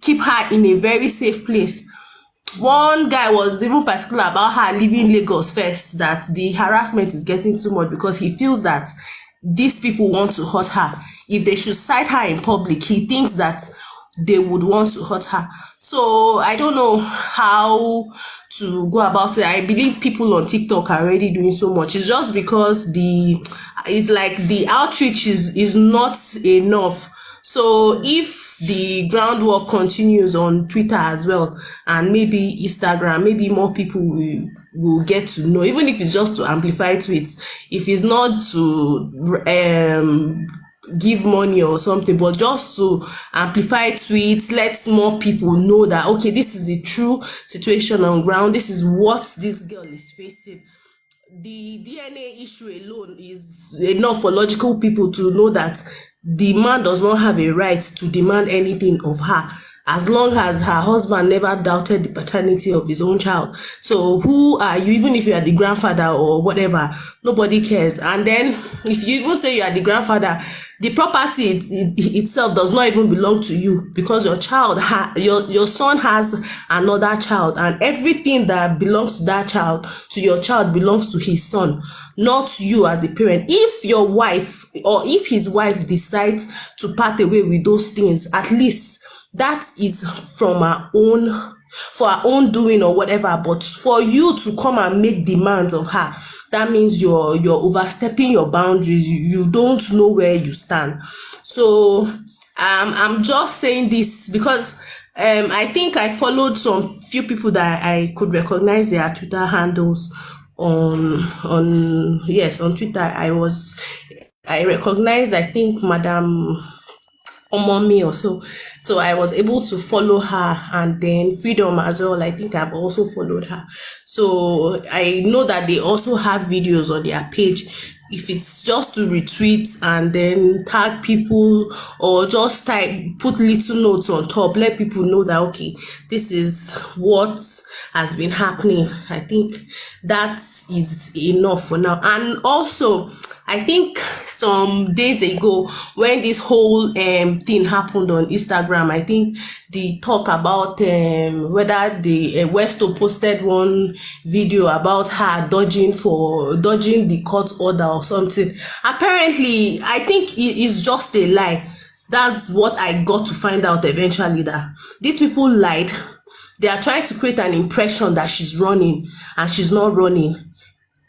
H: keep her in a very safe place. One guy was even particular about her leaving Lagos first, that the harassment is getting too much because he feels that these people want to hurt her. If they should cite her in public, he thinks that they would want to hurt her. So I don't know how to go about it. I believe people on TikTok are already doing so much. It's just because it's like the outreach is not enough. So if the groundwork continues on Twitter as well, and maybe Instagram, maybe more people will get to know, even if it's just to amplify tweets, if it's not to give money or something, but just to amplify tweets, let more people know that, okay, this is the true situation on ground, this is what this girl is facing. The DNA issue alone is enough for logical people to know that the man does not have a right to demand anything of her, as long as her husband never doubted the paternity of his own child. So who are you? Even if you are the grandfather or whatever, nobody cares. And then if you even say you are the grandfather, the property itself does not even belong to you, because your child, your son has another child, and everything that belongs to that child, to your child, belongs to his son, not you as the parent. If your wife or if his wife decides to part away with those things, at least that is from our own, for our own doing or whatever. But for you to come and make demands of her, that means you're overstepping your boundaries. You don't know where you stand. So I'm just saying this because I think I followed some few people that I could recognize their Twitter handles on Twitter. I recognized, I think, Madam Omomi or so. So I was able to follow her, and then Freedom as well. I think I've also followed her. So I know that they also have videos on their page. If it's just to retweet and then tag people or just put little notes on top, let people know that, okay, this is what has been happening. I think that is enough for now. And also, I think some days ago when this whole thing happened on Instagram, I think the talk about whether the Westo posted one video about her dodging the court order or something. Apparently, I think it is just a lie. That's what I got to find out eventually, that these people lied. They are trying to create an impression that she's running, and she's not running.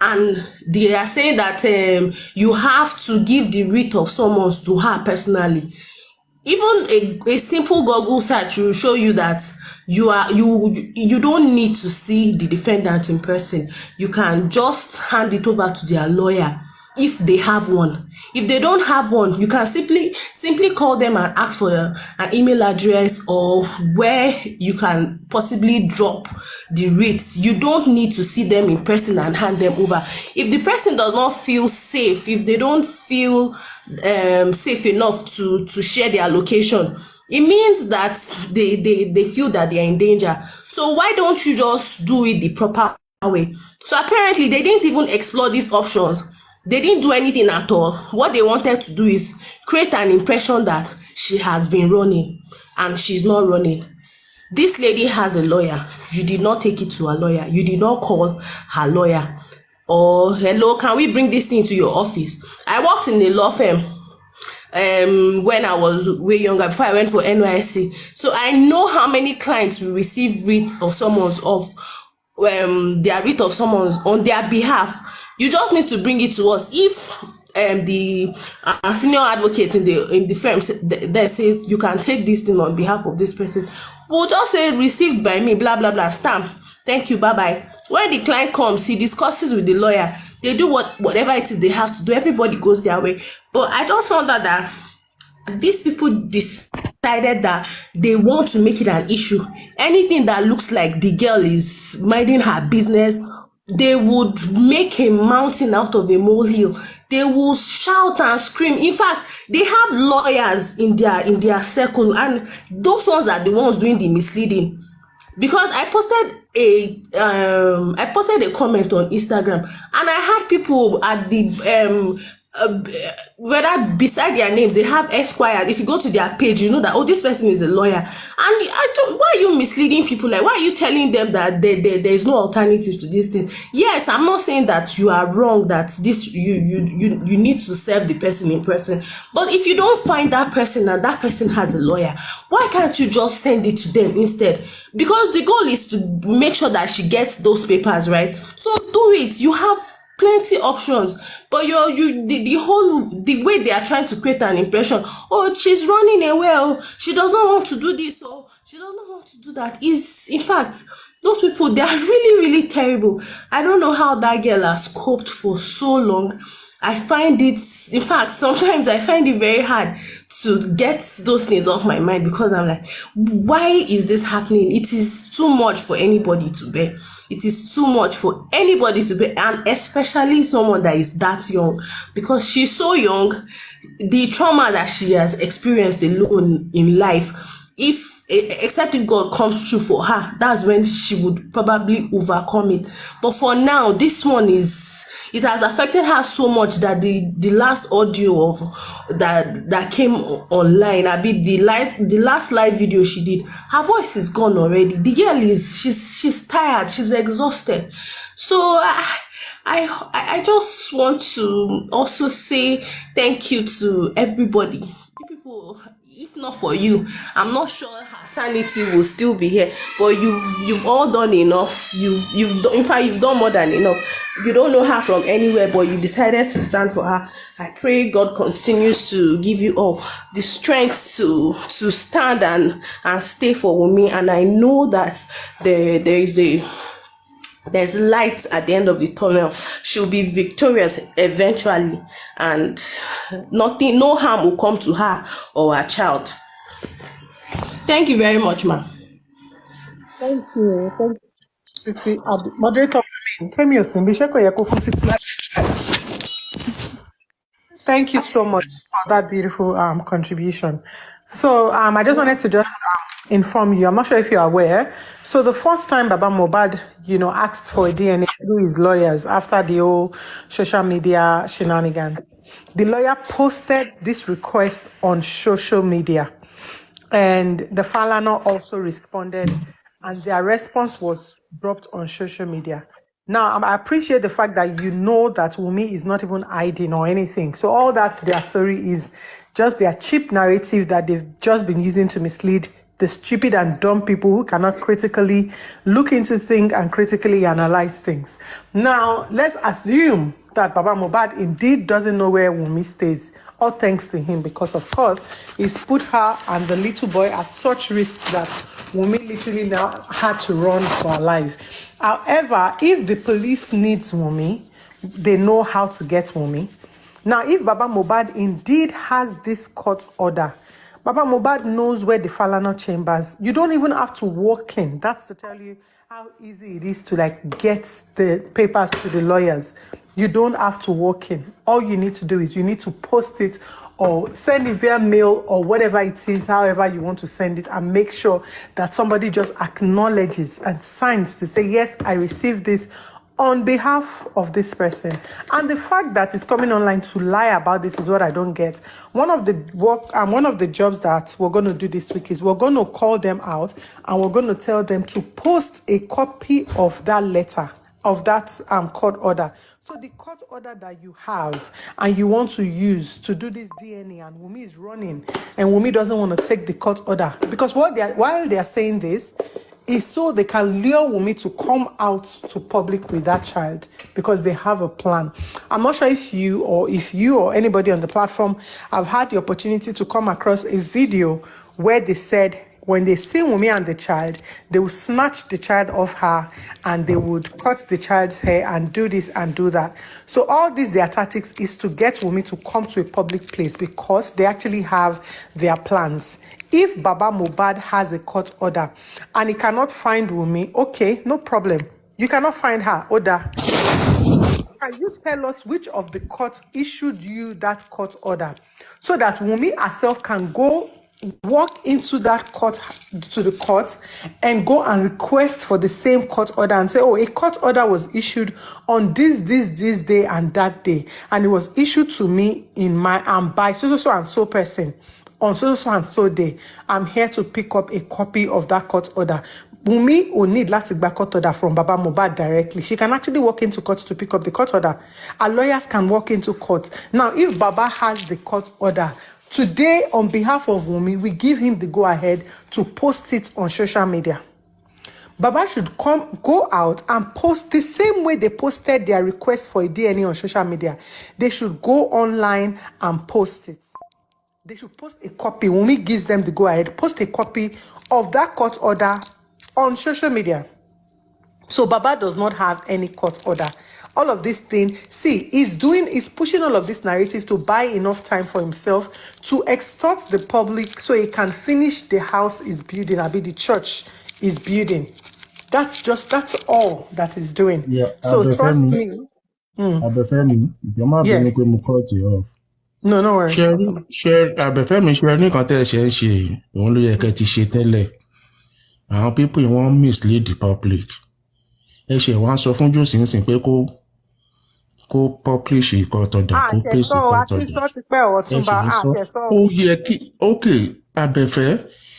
H: And they are saying that you have to give the writ of summons to her personally. Even a simple Google search will show you that you don't need to see the defendant in person. You can just hand it over to their lawyer if they have one. If they don't have one, you can simply call them and ask for an email address or where you can possibly drop the writs. You don't need to see them in person and hand them over. If the person does not feel safe, if they don't feel safe enough to share their location, it means that they feel that they are in danger. So why don't you just do it the proper way? So apparently they didn't even explore these options. They didn't do anything at all. What they wanted to do is create an impression that she has been running, and she's not running. This lady has a lawyer. You did not take it to a lawyer. You did not call her lawyer. Or, hello, can we bring this thing to your office? I worked in a law firm when I was way younger, before I went for NYSC. So I know how many clients will receive writs of summons of their writ of summons on their behalf. You just need to bring it to us. If the senior advocate in the firm that says you can take this thing on behalf of this person, we'll just say received by me, blah blah blah, stamp, thank you, bye bye. When the client comes, he discusses with the lawyer. They do whatever it is they have to do. Everybody goes their way. But I just found out that these people decided that they want to make it an issue. Anything that looks like the girl is minding her business, they would make a mountain out of a molehill. They will shout and scream. In fact, they have lawyers in their circle, and those ones are the ones doing the misleading. Because I posted a comment on Instagram, and I had people at the whether beside their names they have Esquire. If you go to their page, you know that, oh, this person is a lawyer. And why are you misleading people? Like, why are you telling them that there is no alternative to this thing? Yes, I'm not saying that you are wrong, that this you need to serve the person in person. But if you don't find that person and that person has a lawyer, why can't you just send it to them instead? Because the goal is to make sure that she gets those papers, right? So do it. You have plenty options, but the way they are trying to create an impression, oh, she's running away, oh, she does not want to do this, or she does not want to do that, is, in fact, those people, they are really, really terrible. I don't know how that girl has coped for so long. I find it, in fact, sometimes I find it very hard to get those things off my mind, because I'm like, why is this happening? It is too much for anybody to bear. It is too much for anybody to bear, and especially someone that is that young, because she's so young. The trauma that she has experienced alone in life, except if God comes through for her, that's when she would probably overcome it. But for now, this one it has affected her so much that the last audio of that came online, the last live video she did, her voice is gone already. The girl she's tired, she's exhausted. So I just want to also say thank you to everybody. People, If not for you, I'm not sure her sanity will still be here. But you've all done enough. You've done, in fact, you've done more than enough. You don't know her from anywhere, but you decided to stand for her. I pray God continues to give you all the strength to stand and stay for Wunmi. And I know that there's light at the end of the tunnel. She'll be victorious eventually, and no harm will come to her or her child. Thank you very much, ma'am.
B: Thank you. Thank you. Titi, moderator, tell me your Thank you so much for that beautiful contribution. So I just wanted to just inform you. I'm not sure if you're aware. So the first time Baba Mohbad, asked for a DNA through his lawyers after the whole social media shenanigans, the lawyer posted this request on social media, and the Falana also responded, and their response was dropped on social media. Now, I appreciate the fact that you know that Wunmi is not even hiding or anything. So all that their story is just their cheap narrative that they've just been using to mislead the stupid and dumb people who cannot critically look into things and critically analyze things. Now, let's assume that Baba Mohbad indeed doesn't know where Wunmi stays. All thanks to him, because of course he's put her and the little boy at such risk that Wunmi literally now had to run for her life. However, if the police needs Wunmi, they know how to get Wunmi. Now, if Baba Mohbad indeed has this court order, Baba Mohbad knows where the Falana chambers. You don't even have to walk in. That's to tell you how easy it is to get the papers to the lawyers. You don't have to walk in. All you need to do is you need to post it or send it via mail or whatever it is, however you want to send it, and make sure that somebody just acknowledges and signs to say, yes, I received this on behalf of this person. And the fact that it's coming online to lie about this is what I don't get. One of the jobs that we're going to do this week is we're going to call them out and we're going to tell them to post a copy of that letter, of that court order. So the court order that you have and you want to use to do this DNA, and Wunmi is running and Wunmi doesn't want to take the court order, because while they are saying this is so they can lure Wunmi to come out to public with that child, because they have a plan. I'm not sure if you or anybody on the platform have had the opportunity to come across a video where they said when they see Wunmi and the child, they will snatch the child off her and they would cut the child's hair and do this and do that. So all these, their tactics is to get Wunmi to come to a public place, because they actually have their plans. If Baba Mohbad has a court order and he cannot find Wunmi, okay, no problem. You cannot find her. Oda, can you tell us which of the courts issued you that court order, so that Wunmi herself can go walk into that court, to the court, and go and request for the same court order and say, oh, a court order was issued on this day and that day, and it was issued to me in my by so and so person on so and so day. I'm here to pick up a copy of that court order. Wunmi will need láti gba court order from Baba Mohbad directly. She can actually walk into court to pick up the court order. Our lawyers can walk into court. Now, if Baba has the court order, today, on behalf of Wunmi, we give him the go-ahead to post it on social media. Baba should go out and post the same way they posted their request for a DNA on social media. They should go online and post it. They should post a copy. Wunmi gives them the go-ahead. Post a copy of that court order on social media. So Baba does not have any court order. All of this thing, he's pushing all of this narrative to buy enough time for himself to extort the public so he can finish the house he's building, the church is building. That's all that he's doing.
I: Yeah,
B: so trust me.
I: Abefemi, you might be able to cut it off.
B: No worries.
I: Share Abefemi, share any content she only a cat she tell. Àwọn people wọ́n mislead the public. Ẹ ṣe wọ́n sọ fún Jòsí nsìn pé kó publish court order, kó paste court order. Ó yẹ kí Abẹ́fẹ́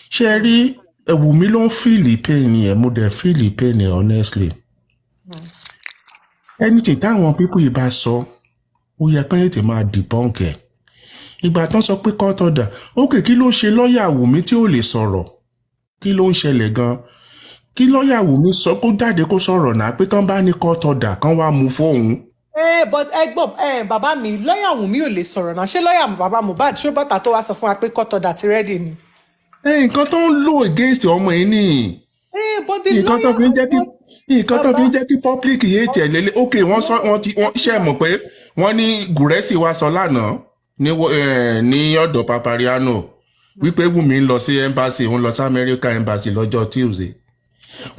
I: ṣe rí Wunmi ló ń feel pain yẹn, mo dẹ̀ feel pain yẹn honestly. Anything táwọn people yìí bá sọ, ó yẹ kí wọ́n ti máa debunk ẹ̀. ìgbà tán sọ pé court order ok kí ló ṣe lọ́ọ̀yà Wùmí tí ò lè sọ̀rọ̀ kí ló ń ṣẹlẹ̀ gan kí lọ́ọ̀yà Wùmí sọ kó jáde kó sọ̀rọ̀ náà pé tán bá ní court order kan wá mú fóun.
B: But bàbá mi lọ́ọ̀yà Wùmí ò lè sọ̀rọ̀ náà ṣé lọ́ọ̀yà bàbá Mohbad ṣó bọ́tà tó wá sọ fún wa pé court order ti ready ni.
I: nǹkan tó ń lò against ọmọ yìí nìyí nǹkan tó fi ń jẹ́ kí public yé tiẹ̀ lélẹ̀ ok wọ́n ṣe mọ̀ pé wọ́n ní Gúrẹ́sì wá sọ lánàá ní ọ̀dọ̀ Papariano wípé Wùmí ń lọ sí embassy ń lọ sí America embassy lọ́jọ́ Tuesday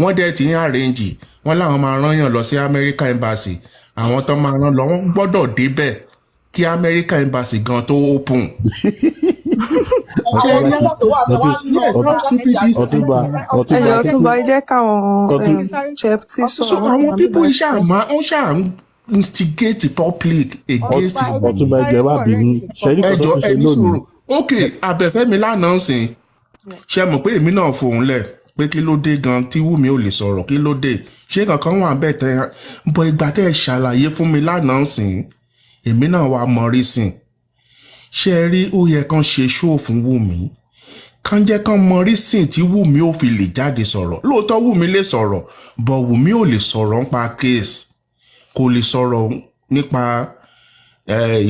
I: wọ́n dẹ̀ ti ń arrange wọ́n láwọn máa rányàn lọ sí America embassy àwọn tó máa rán lọ wọ́n gbọ́dọ̀ débẹ̀ kí America embassy gan tó open.
J: Ọ̀túnba ẹ jẹ́ káwọn chef tí sọ
I: àwọn people ṣáà ń instigate public against
E: Ọ̀túnba ẹjọ́ bá bínú ṣẹ́rí kan tó ṣe lónìí.
I: ok Abẹ́fẹ́mi lánàá sìn ṣe mọ̀ pé èmi náà fòun lẹ̀ pé kí ló dé gan tí Wùmí ò lè sọ̀rọ̀ kí ló dé ṣé kankan wà bẹ́ẹ̀ tẹ́ bọ́ ìgbà tẹ́ ẹ ṣàlàyé fún mi lánàá sìn èmi náà wà mọ̀rí sìn ṣe rí ó yẹ kán ṣe ṣóò fún Wùmí kán jẹ́ kán mọ̀rí sìn tí Wùmí ò fi lè jáde sọ̀rọ̀ lóòótọ́ Wùmí lè sọ̀rọ̀ bọ̀ Wùmí ò lè sọ̀rọ̀ nípa case kò lè sọ̀rọ̀ nípa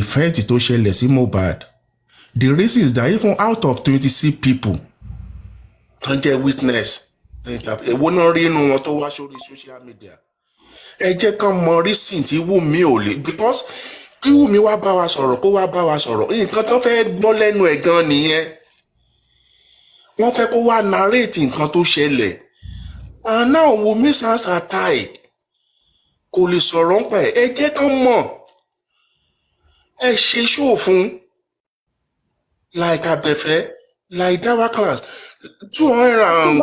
I: ìfẹ́ẹ̀tì tó ṣẹlẹ̀ sí Mohbad. The reason is that even out of 26 people tán jẹ́ witness èwo náà rí inú wọn tó wá sórí social media ẹ jẹ́ kán mọ reason tí Wùmí ò lè because kí Wùmí wá bá wa sọ̀rọ̀ kó wá bá wa sọ̀rọ̀ nǹkan tó fẹ́ gbọ́ lẹ́nu ẹ̀ gan nìyẹn wọ́n fẹ́ kó wá narrate nǹkan tó ṣẹlẹ̀ and now Wùmí hands are tied kò lè sọ̀rọ̀ ń pa ẹ jẹ́ kán mọ̀ ẹ ṣe ṣóò fún like Abẹ́fẹ́ like Dawa Class 200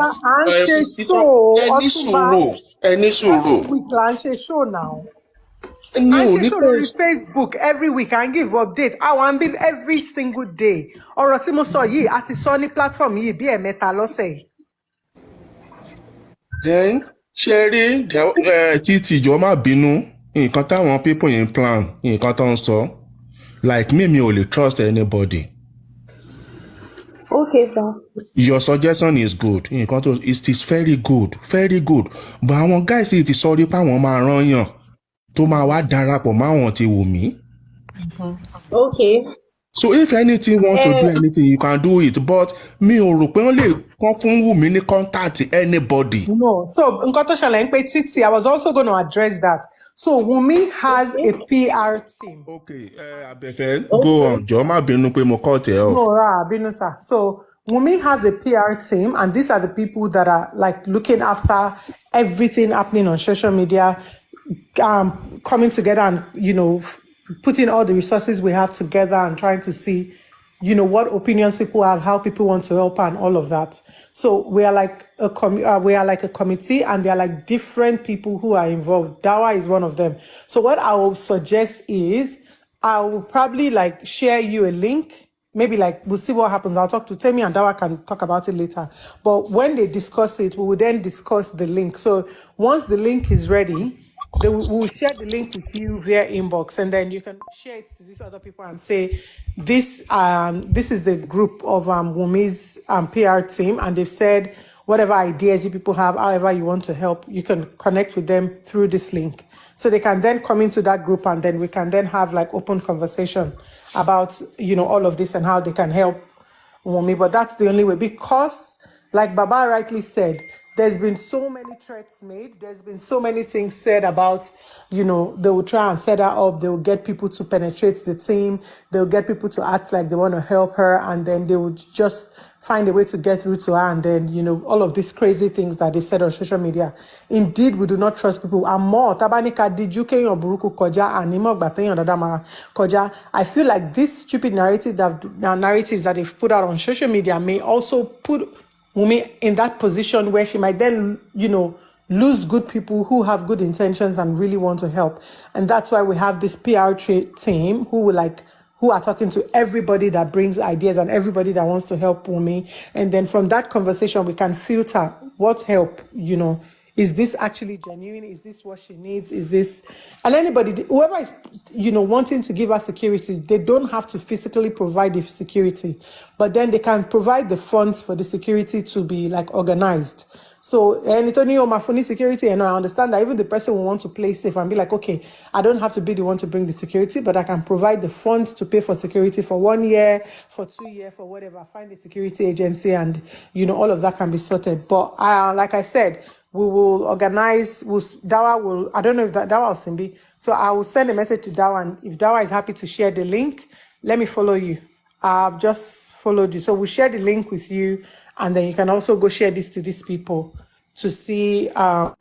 I: ẹni sùúrù.
B: week la ń ṣe show now. I ṣe show lórí Facebook every week and give update àwọn àbí every single day ọ̀rọ̀ tí mo sọ yìí a ti sọ ní platform yìí bí ẹ̀mẹ́ta lọ́sẹ̀ yìí.
I: then ṣe rí títí ìjọ má bínú nǹkan táwọn people in plan nǹkan tó ń sọ like me ò lè trust anybody.
J: Okay, sir.
I: Your suggestion is good. Nǹkan tó it is very good but àwọn guys ti sọ rí pé àwọn máa rán yàn tó máa wá darapọ̀ máwọn ti Wùmí.
J: Okay.
I: So if anything want to do anything you can do it but mi ò rò pé wọ́n lè kàn fún Wùmí ní contact anybody.
B: No, so nǹkan tó ṣẹlẹ̀ ń pé Títí I was also going to address that. So Wùmí has a PR team.
I: Okay, Abẹ́fẹ́ go on jọ̀ọ́ má bínú pé mo cut ẹ off.
B: No, bínú sir. So Wùmí has a PR team and these are the people that are like looking after everything happening on social media, coming together and putting all the resources we have together and trying to see what opinions people have, how people want to help and all of that. So we are like a committee and there are like different people who are involved. Dawa is one of them. So what I will suggest is I will probably like share you a link. Maybe like we'll see what happens. I'll talk to Temi and Dawa can talk about it later. But when they discuss it, we will then discuss the link. So once the link is ready, we'll share the link with you via inbox, and then you can share it to these other people and say, this is the group of Wùmí's PR team, and they've said whatever ideas you people have, however you want to help, you can connect with them through this link. So they can then come into that group, and then we can then have like open conversation about all of this and how they can help Wùmí. But that's the only way, because like Baba rightly said, there's been so many threats made. There's been so many things said about, they will try and set her up. They will get people to penetrate the team. They'll get people to act like they want to help her. And then they would just find a way to get through to her. And then, all of these crazy things that they said on social media. Indeed, we do not trust people. And more, tabanika dijuke buruku koja animo gbateyon dadama koja. I feel like these stupid narratives that they've put out on social media may also put Wùmí in that position where she might then, lose good people who have good intentions and really want to help. And that's why we have this PR team who are talking to everybody that brings ideas and everybody that wants to help Wùmí. And then from that conversation, we can filter what help, Is this actually genuine? Is this what she needs? Is this, and anybody, whoever is, wanting to give her security, they don't have to physically provide the security, but then they can provide the funds for the security to be like organized. So, and Antonio, my phone security, and I understand that even the person will want to play safe and be like, okay, I don't have to be the one to bring the security, but I can provide the funds to pay for security for 1 year, for 2 years, for whatever. Find a security agency, and all of that can be sorted. But like I said, we will organize. Dawa will. I don't know if Dawa or Simbi. So I will send a message to Dawa, and if Dawa is happy to share the link, let me follow you. I've just followed you. So we'll share the link with you, and then you can also go share this to these people to see, how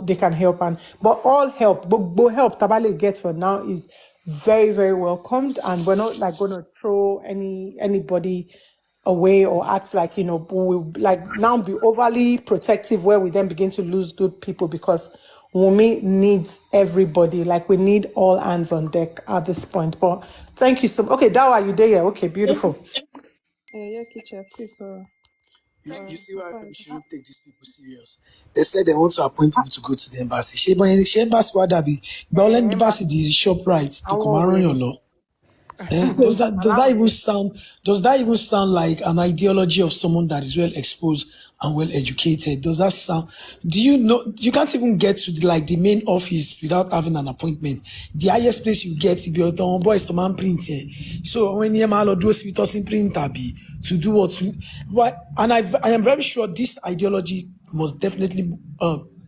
B: they can help. But all help, both help Tabale gets for now is very, very welcomed, and we're not like going to throw anybody away or act like, we'll like now be overly protective where we then begin to lose good people, because Wumi needs everybody. Like, we need all hands on deck at this point. But thank you so much. Okay, Dawa, you there? Okay, beautiful.
J: Yeah, Chefty, so.
A: You see why we shouldn't take these people serious. They said they want to appoint people to go to the embassy. She embassy what that be? But let the embassy the shop rights to come around your law. Does that even sound like an ideology of someone that is well exposed and well educated? Does that sound? Do you know you can't even get to the main office without having an appointment? The highest place you get is your boys to man print here. So when you malo do with us in printer be to do what? And I am very sure this ideology must definitely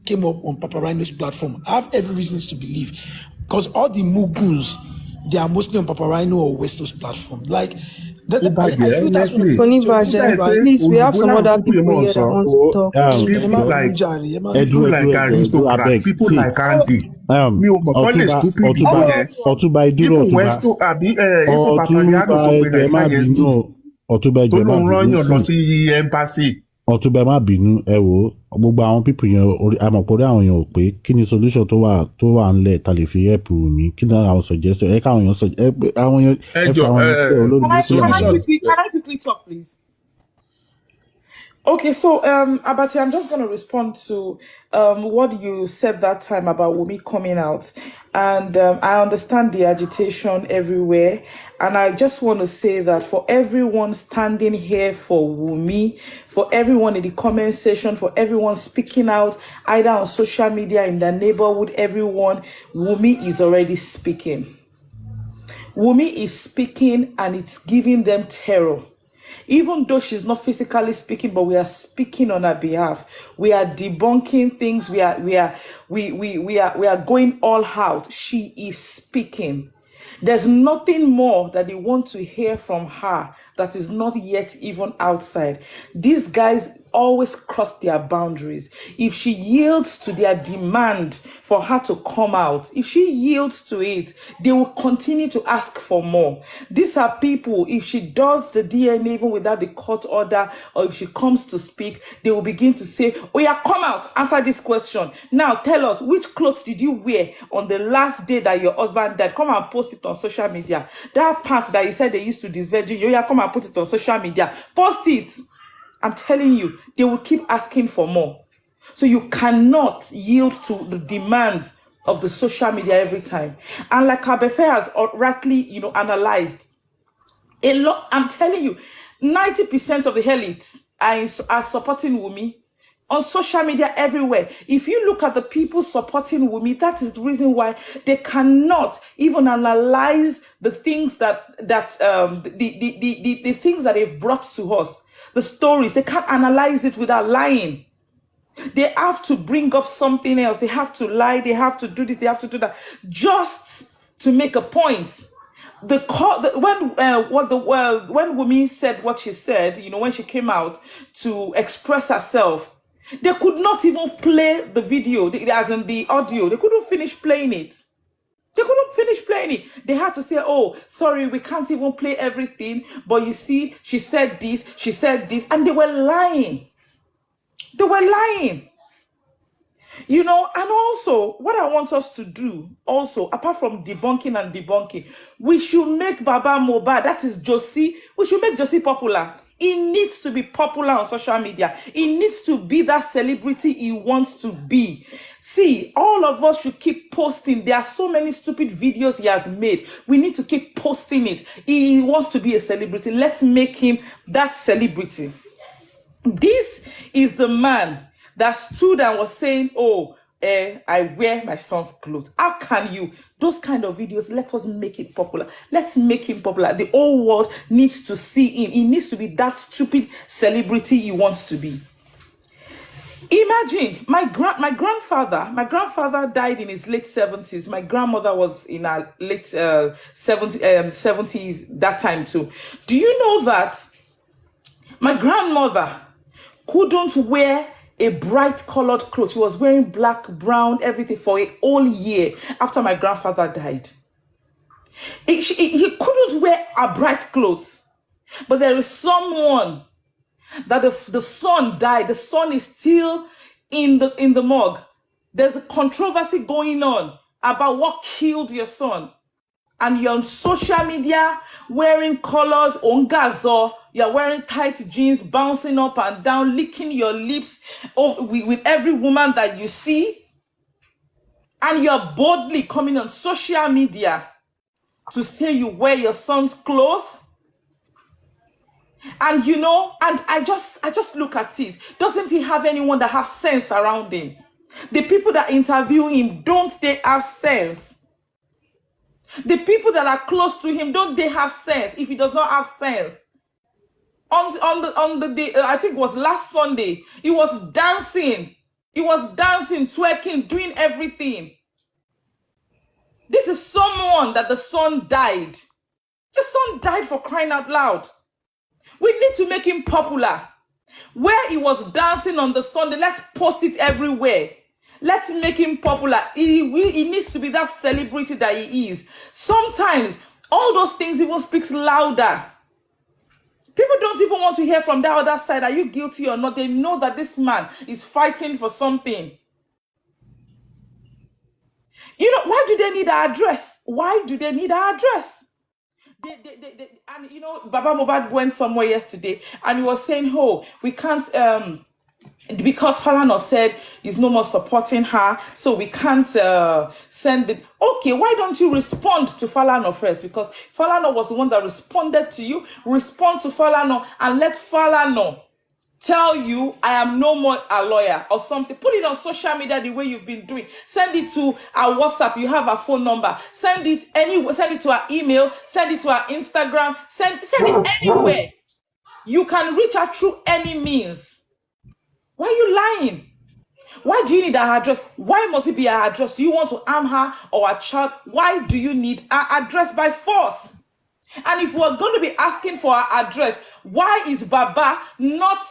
A: came up on Papa Rhino's platform. I have every reasons to believe, because all the Muguns, they are mostly on Papa Rhino or Westos platform. Like, I feel that's one of the
J: Tony
A: reasons
J: Baja,
A: why.
J: please, we have some other people here that want to talk.
I: People like aristocrat, people like Andy. Mi ò mọ̀ kọ́ lè stupid tó yẹn.
E: Ọ̀túnba ìdúró
I: Even
E: ọ̀túnba
I: Westo àbí even Papaliano tó pe
E: ẹgbẹ́
I: rẹ̀
E: má bínú
I: scientist
E: Ọ̀túnba
I: tó
E: ẹgbẹ́ má
I: lóun
E: bínú
I: rányàn lọ sí embassy.
E: Ọ̀túnba má bínú ẹ wò ó gbogbo àwọn pípù yẹn àmọ̀pọ̀rí àwọn èèyàn ò pé kí ni solution tó wà ńlẹ̀ ta lè fi help mi kí ni àwọn suggestion ẹ káwọn èèyàn àwọn èèyàn ẹ fà wọn ní olórí
I: solution.
K: Can I quickly talk, please? Okay, so Abati, I'm just going to respond to what you said that time about Wumi coming out, and I understand the agitation everywhere, and I just want to say that for everyone standing here for Wumi, for everyone in the comment section, for everyone speaking out either on social media, in the neighborhood, everyone, Wumi is already speaking. Wumi is speaking, and it's giving them terror. Even though she's not physically speaking, but we are speaking on her behalf. We are debunking things. We are going all out. She is speaking. There's nothing more that they want to hear from her that is not yet even outside. These guys always cross their boundaries. If she yields to their demand for her to come out, if she yields to it, they will continue to ask for more. These are people, if she does the DNA even without the court order, or if she comes to speak, they will begin to say, oh yeah, come out, answer this question. Now tell us, which clothes did you wear on the last day that your husband died? Come and post it on social media. That part that you said they used to disvirgin, oh yeah, come and put it on social media. Post it. I'm telling you, they will keep asking for more. So you cannot yield to the demands of the social media every time. And like Abefe has rightly, analyzed, a lot. I'm telling you, 90% of the elites are supporting Wumi on social media everywhere. If you look at the people supporting Wumi, that is the reason why they cannot even analyze the things the things that they've brought to us. The stories, they can't analyze it without lying. They have to bring up something else. They have to lie. They have to do this. They have to do that, just to make a point. When Wumi said what she said, when she came out to express herself, they could not even play the video, as in the audio. They couldn't finish playing it. They had to say, oh, sorry, we can't even play everything. But you see, she said this. And they were lying. And also, what I want us to do, also, apart from debunking, we should make Baba Mohbad, that is Josie, we should make Josie popular. He needs to be popular on social media. He needs to be that celebrity he wants to be. See, all of us should keep posting. There are so many stupid videos he has made. We need to keep posting it. He wants to be a celebrity. Let's make him that celebrity. This is the man that stood and was saying, oh, I wear my son's clothes. How can you? Those kind of videos, let us make it popular. Let's make him popular. The whole world needs to see him. He needs to be that stupid celebrity he wants to be. Imagine, my grandfather died in his late 70s. My grandmother was in her late 70s that time too. Do you know that my grandmother couldn't wear a bright colored clothes? She was wearing black, brown, everything for a whole year after my grandfather died. He couldn't wear a bright clothes. But there is someone that the son died. The son is still in the morgue. There's a controversy going on about what killed your son. And you're on social media wearing colors, ongazo, you're wearing tight jeans, bouncing up and down, licking your lips with every woman that you see. And you're boldly coming on social media to say you wear your son's clothes. And you know, and I just look at it. Doesn't he have anyone that has sense around him? The people that interview him, don't they have sense? The people that are close to him, don't they have sense? If he does not have sense, on the day, I think it was last Sunday, he was dancing, twerking, doing everything. This is someone that the son died. The son died, for crying out loud. We need to make him popular. Where he was dancing on the Sunday, let's post it everywhere. Let's make him popular. He needs to be that celebrity that he is. Sometimes, all those things even speaks louder. People don't even want to hear from that other side. Are you guilty or not? They know that this man is fighting for something. You know, why do they need our address? Why do they need our address? And you know, Baba Mohbad went somewhere yesterday and he was saying, oh, we can't... because Falana said he's no more supporting her, so we can't send it. Okay, why don't you respond to Falana first? Because Falana was the one that responded to you. Respond to Falana and let Falana tell you, I am no more a lawyer or something. Put it on social media the way you've been doing. Send it to our WhatsApp. You have a phone number. Send it anywhere. Send it to our email. Send it to our Instagram. Send it anywhere. You can reach her through any means. Why are you lying? Why do you need her address? Why must it be her address? Do you want to harm her or a child? Why do you need her address by force? And if we're going to be asking for her address, why is Baba not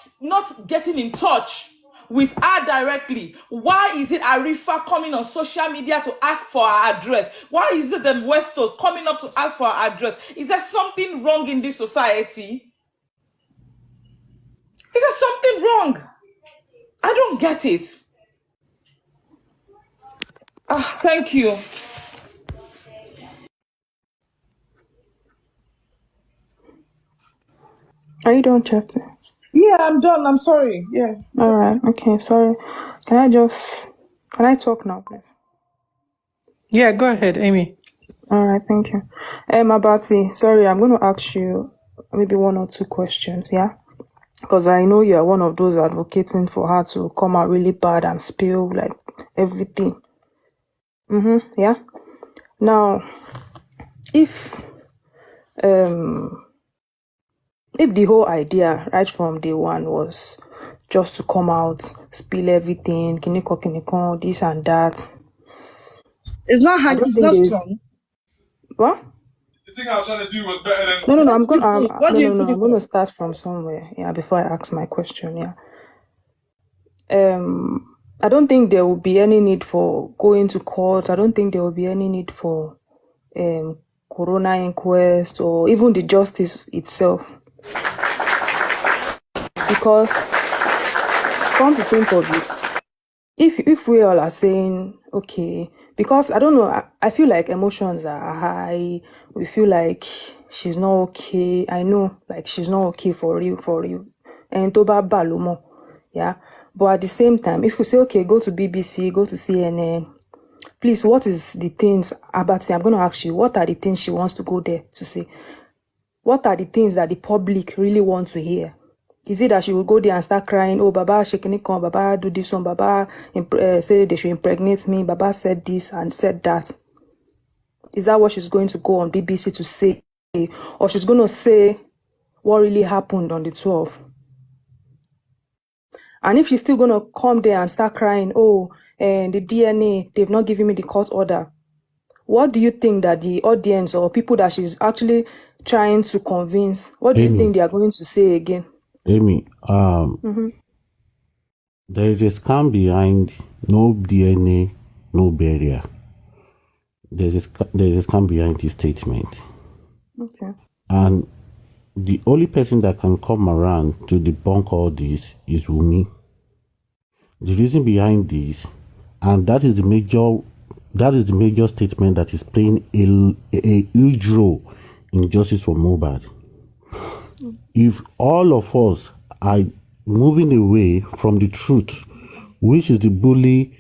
K: getting in touch with her directly? Why is it Arifa coming on social media to ask for her address? Why is it the Westos coming up to ask for her address? Is there something wrong in this society? Is there something wrong? I don't get it. Thank you.
J: Are you done, Chapter?
K: Yeah, I'm done. I'm sorry. Yeah.
J: All right. Okay. Sorry. Can I talk now, please?
B: Yeah, go ahead, Amy.
J: All right. Thank you. Abati, sorry, I'm going to ask you maybe one or two questions. Yeah. Because I know you're one of those advocating for her to come out really bad and spill like everything. Yeah. Now, if the whole idea right from day one was just to come out, spill everything, kiniko, this and that.
D: It's not strong.
J: What?
L: The thing I was trying to do was better than...
J: No, I'm going to start from somewhere, yeah, before I ask my question, yeah. I don't think there will be any need for going to court. I don't think there will be any need for coroner inquest or even the justice itself. Because, come to think of it, if we all are saying, okay, because I don't know, I feel like emotions are high. We feel like she's not okay. I know, like, she's not okay for real. And Toba Balumo, yeah. But at the same time, if you say, okay, go to BBC, go to CNN, please, what is the things about it? I'm going to ask you, what are the things she wants to go there to say? What are the things that the public really want to hear? Is it that she will go there and start crying, oh, Baba, shaking it, Baba, do this one, Baba, say they should impregnate me, Baba said this and said that? Is that what she's going to go on BBC to say? Or she's going to say what really happened on the 12th? And if she's still going to come there and start crying, oh, and the DNA, they've not given me the court order. What do you think that the audience or people that she's actually trying to convince, what do you think they are going to say again?
E: Amy, there is a scam behind no DNA, no barrier. There's a scam behind this statement.
J: Okay.
E: And the only person that can come around to debunk all this is Wumi. The reason behind this, and that is the major statement that is playing a huge role in justice for Mohbad. If all of us are moving away from the truth, which is the bully,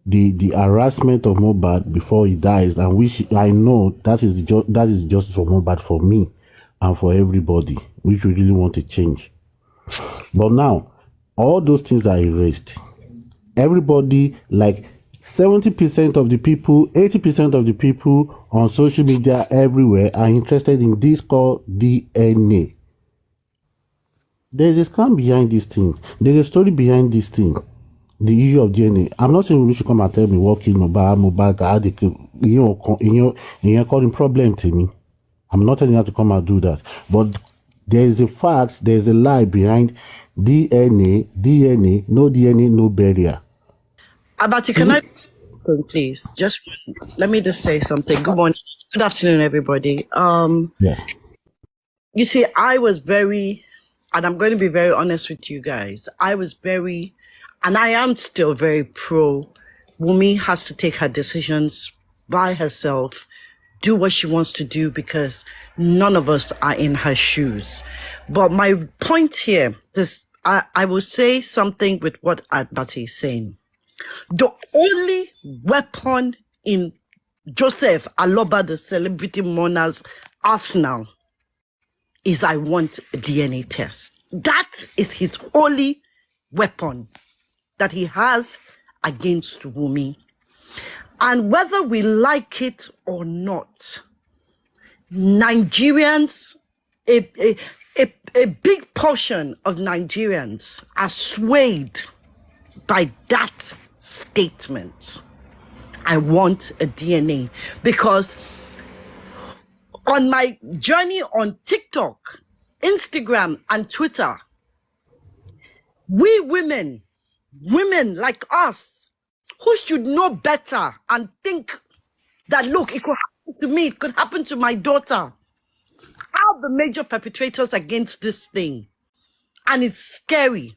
E: the harassment of Mohbad before he dies, and which I know that is justice for Mohbad for me and for everybody, which we really want to change. But now, all those things are erased. Everybody, like 70% of the people, 80% of the people on social media everywhere are interested in this called DNA. There's a scam behind this thing. There's a story behind this thing. The issue of DNA. I'm not saying you should come and tell me what killed Mohbad, you're calling problem to me. I'm not telling you to come and do that. But there's a fact, there's a lie behind DNA, no DNA, no barrier.
D: Abati, can I please just let me just say something? Good morning, good afternoon, everybody.
E: Yeah.
D: You see, I was very, and I'm going to be very honest with you guys. I was very, and I am still very pro. Wumi has to take her decisions by herself, do what she wants to do, because none of us are in her shoes. But my point here, I will say something with what Abati is saying. The only weapon in Joseph Aloba, the celebrity mourner's arsenal, is I want a DNA test. That is his only weapon that he has against Wumi. And whether we like it or not, Nigerians, a big portion of Nigerians are swayed by that statement. I want a DNA. Because on my journey on TikTok, Instagram, and Twitter, we women like us, who should know better and think that, look, it could happen to me, it could happen to my daughter, are the major perpetrators against this thing. And it's scary.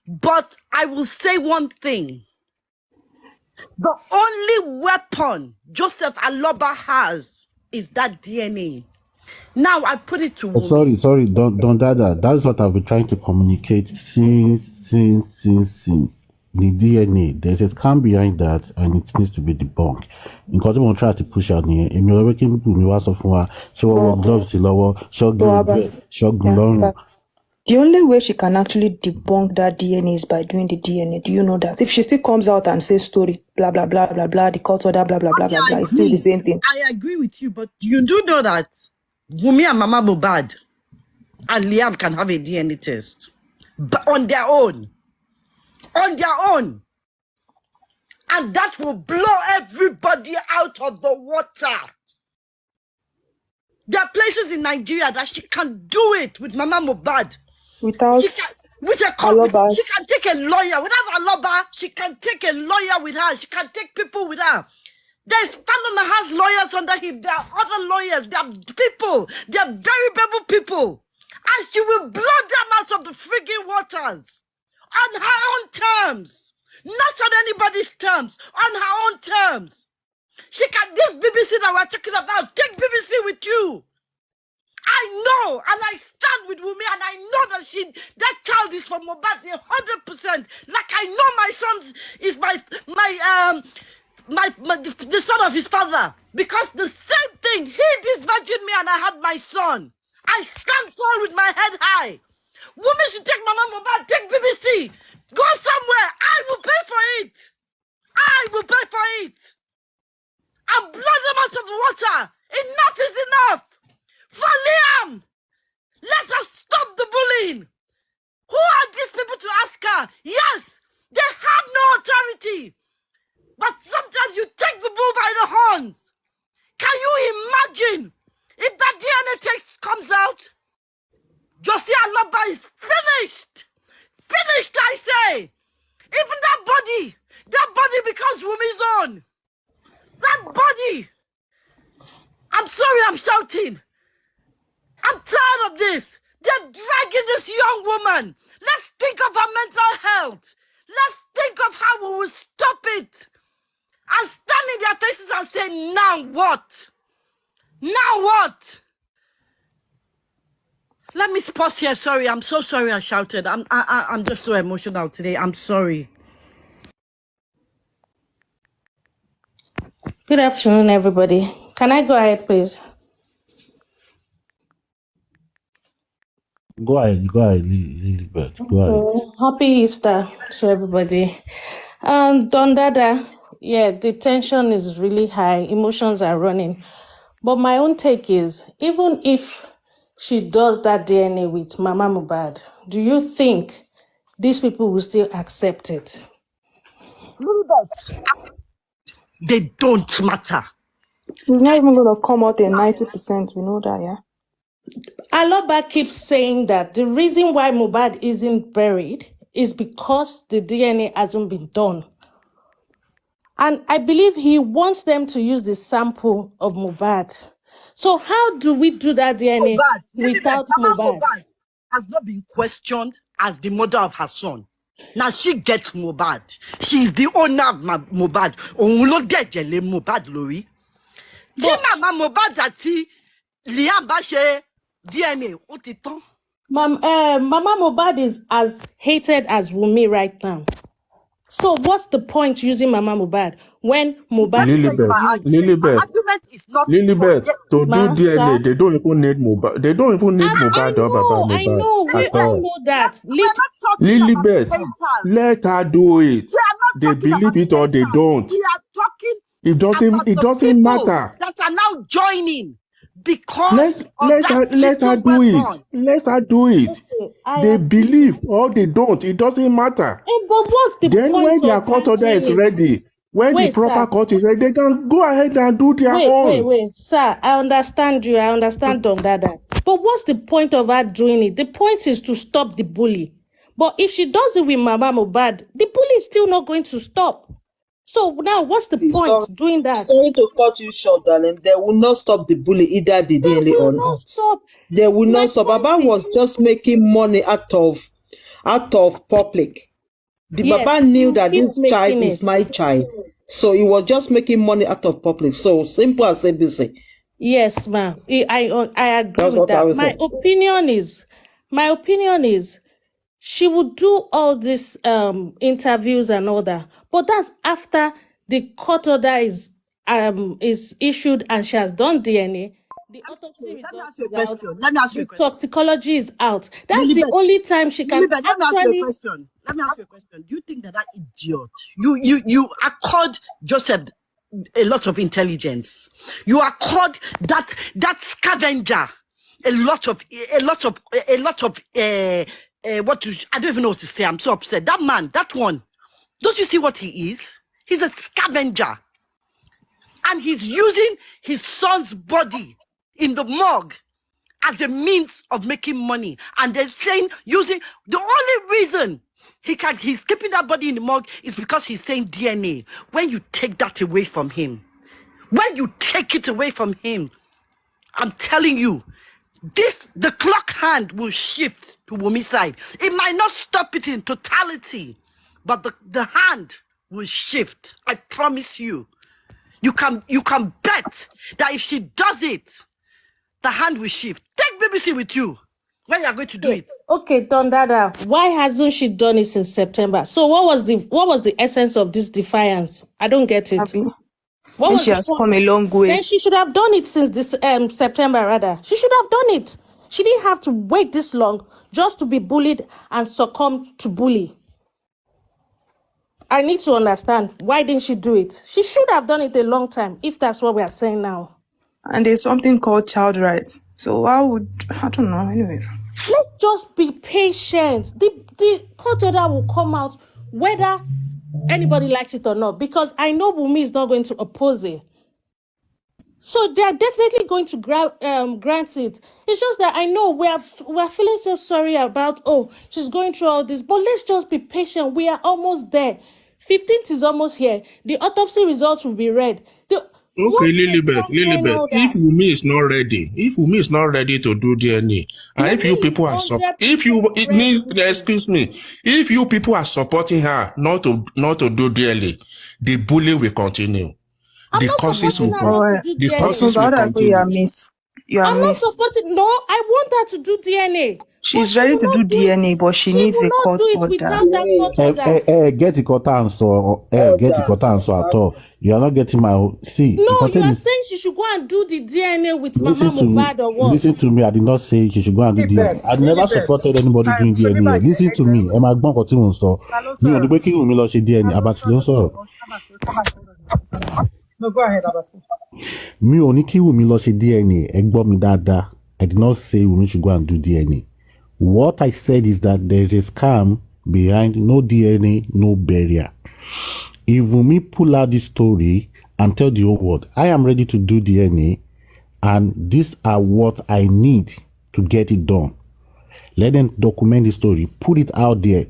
D: But I will say one thing. The only weapon Joseph Aloba has is that DNA. Now I put it to Wumi.
E: Sorry, don't that. That's what I've been trying to communicate since. The DNA, there's a scam behind that, and it needs to be debunked. Because we try to push out here. And you're working people me was of one, show gloves,
J: But the only way she can actually debunk that DNA is by doing the DNA. Do you know that? If she still comes out and says story, blah, blah, blah, blah, blah, the court order, blah, blah, blah, blah, blah, it's still the same thing.
D: I agree with you, but you do know that Wumi and Mama Mohbad and Liam can have a DNA test. But on their own. And that will blow everybody out of the water. There are places in Nigeria that she can do it with Mama Mohbad.
J: Without
D: she can take a lawyer. Without Aloba, she can take a lawyer with her. She can take people with her. There's Falana has lawyers under him. There are other lawyers. There are people. They are very able people. And she will blow them out of the frigging waters. On her own terms. Not on anybody's terms. On her own terms. She can, this BBC that we're talking about, take BBC with you. I know, and I stand with Wumi, and I know that that child is from Mohbad 100%. Like I know my son is the son of his father, because the same thing, he disvirgined me and I had my son. I stand tall with my head high. Women should take Mama Mohbad, take BBC, go somewhere. I will pay for it. I will pay for it. And blood them out of the water. Enough is enough. For Liam, let us stop the bullying. Who are these people to ask her? Yes, they have no authority. But sometimes you take the bull by the horns. Can you imagine if that DNA test comes out? Josie Alaba is finished. Finished, I say. Even that body becomes Wumi's own. That body. I'm sorry I'm shouting. I'm tired of this. They're dragging this young woman. Let's think of her mental health. Let's think of how we will stop it. And stand in their faces and say, now what? Now what? Let me pause here. Sorry, I'm so sorry I shouted. I'm just so emotional today. I'm sorry.
M: Good afternoon, everybody. Can I go ahead, please?
E: Go ahead, Lilibet. Go ahead.
M: Happy Easter to everybody. Don Dada, yeah, the tension is really high. Emotions are running. But my own take is, even if she does that DNA with Mama Mohbad, do you think these people will still accept it?
D: They don't matter.
J: It's not even going to come out in 90%. We know that, yeah?
M: Aloba keeps saying that the reason why Mohbad isn't buried is because the DNA hasn't been done. And I believe he wants them to use the sample of Mohbad. So how do we do that DNA without
D: Mama
M: Mohbad?
D: Mohbad has not been questioned as the mother of her son. Now she gets Mohbad. She is the owner of Mohbad. Òun ló dẹ̀jẹ̀ lé Mohbad lórí. Tí Mama Mohbad àti Liam bá ṣe DNA, ó ti tán.
M: Mama Mohbad is as hated as Wunmi right now. So what's the point using Mama Mohbad when Mohbad...
I: Lilibet, to do DNA, they don't even need Mohbad. They don't even need Mohbad or Baba Mohbad.
M: I know, we all know that.
I: Lilibet, let her do it. They believe it or they don't.
D: We are talking
I: It doesn't matter.
D: that are now joining because
I: let her do it. Let her do it. They believe or they don't. It doesn't matter.
M: But what's the
I: then
M: point
I: when their
M: of
I: court order is
M: it?
I: ready, when the proper court is ready, they can go ahead and do their own.
M: Wait, sir. I understand you. I understand Don Dada. But what's the point of her doing it? The point is to stop the bully. But if she does it with Mama Mohbad, the bully is still not going to stop. So now, what's the point doing that?
F: Sorry to cut you short, darling. They will not stop the bully either the DNA or not. They will not stop. Baba was just making money out of public. Baba knew that this child is my child. So he was just making money out of public. So simple as ABC.
M: Yes, ma'am. I agree with that. My opinion is she would do all these interviews and all that, but that's after the court order is issued and she has done DNA. The autopsy results is out.
D: Let me ask you a question.
M: Toxicology is out. That's the only time she can
D: Let me ask you a question. Do you think that idiot, you accord Joseph a lot of intelligence? You accord that scavenger a lot of I don't even know what to say. I'm so upset. That man, that one, don't you see what he is? He's a scavenger. And he's using his son's body in the morgue as a means of making money. And they're saying, using the only reason he's keeping that body in the morgue is because he's saying DNA. When you take that away from him, I'm telling you, the clock hand will shift to Wumi's side. It might not stop it in totality, but the hand will shift. I promise you. You can bet that if she does it, the hand will shift. Take me see with you when you are going to do it.
M: Okay, Dada, why hasn't she done it since September? So what was the essence of this defiance? I don't get it.
J: Abi,
M: What
J: and
M: was
J: she
M: the
J: has
M: point?
J: come a long
M: Then
J: way.
M: she should have done it since this September, rather. She should have done it. She didn't have to wait this long just to be bullied and succumb to bully. I need to understand, why didn't she do it? She should have done it a long time, if that's what we are saying now.
J: And there's something called child rights. So I don't know, anyways.
M: Let's just be patient. The court order will come out whether anybody likes it or not, because I know Wunmi is not going to oppose it. So they are definitely going to grant it. It's just that I know we're feeling so sorry about, she's going through all this, but let's just be patient. We are almost there. 15th is almost here. The autopsy results will be read.
I: Okay, Lilibet, if Wunmi is not ready to do DNA, and if you people are if you people are supporting her not to do DNA, the bullying will continue. The causes will continue.
M: I'm not supporting. No, I want her to do DNA.
J: She's ready to do DNA, but she needs a court order.
E: Get the court answer at all. You are not getting my see.
M: No, you are saying she should go and do the DNA with Mama Mohbad or what?
E: Listen to me. I did not say she should go and do DNA. I never supported anybody doing DNA. Listen to me. Emma Gbon continue so. Me on the breaking room, me lo ṣe DNA. Abati ló ń sọ̀rọ̀.
B: No, go ahead, Abati.
E: Mi ò ní kí Wunmi lọ ṣe DNA. Ẹ gbọ́ mi dáadáa. I did not say Wunmi should go and do DNA. What I said is that there is a scam behind no DNA, no burial. If Wunmi pull out this story and tell the whole world, I am ready to do DNA, and these are what I need to get it done. Let them document the story, put it out there,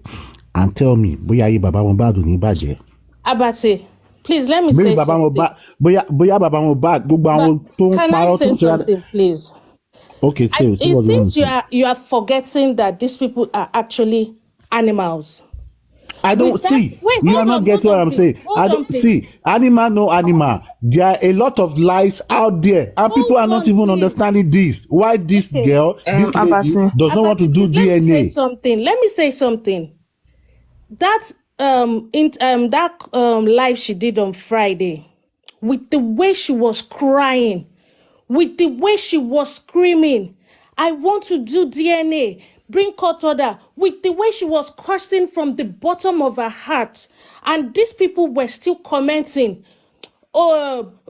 E: and tell me, bóyá ayé Baba Mohbad ò ní bàjẹ́.
M: Abati, please let me say something.
E: Bóyá Baba Mohbad gbogbo àwọn tó ń parọ́ tó ń ṣe.
M: Can I say something, please?
E: Okay,
M: it seems you are forgetting that these people are actually animals.
E: I don't see. You are not getting what I'm saying. I don't see. Animal, no animal. There are a lot of lies out there, and people are not even understanding this. Why this girl, this lady, does not want to do DNA?
M: Let me say something. That live she did on Friday, with the way she was crying, with the way she was screaming, I want to do DNA, bring court order, with the way she was cursing from the bottom of her heart. And these people were still commenting,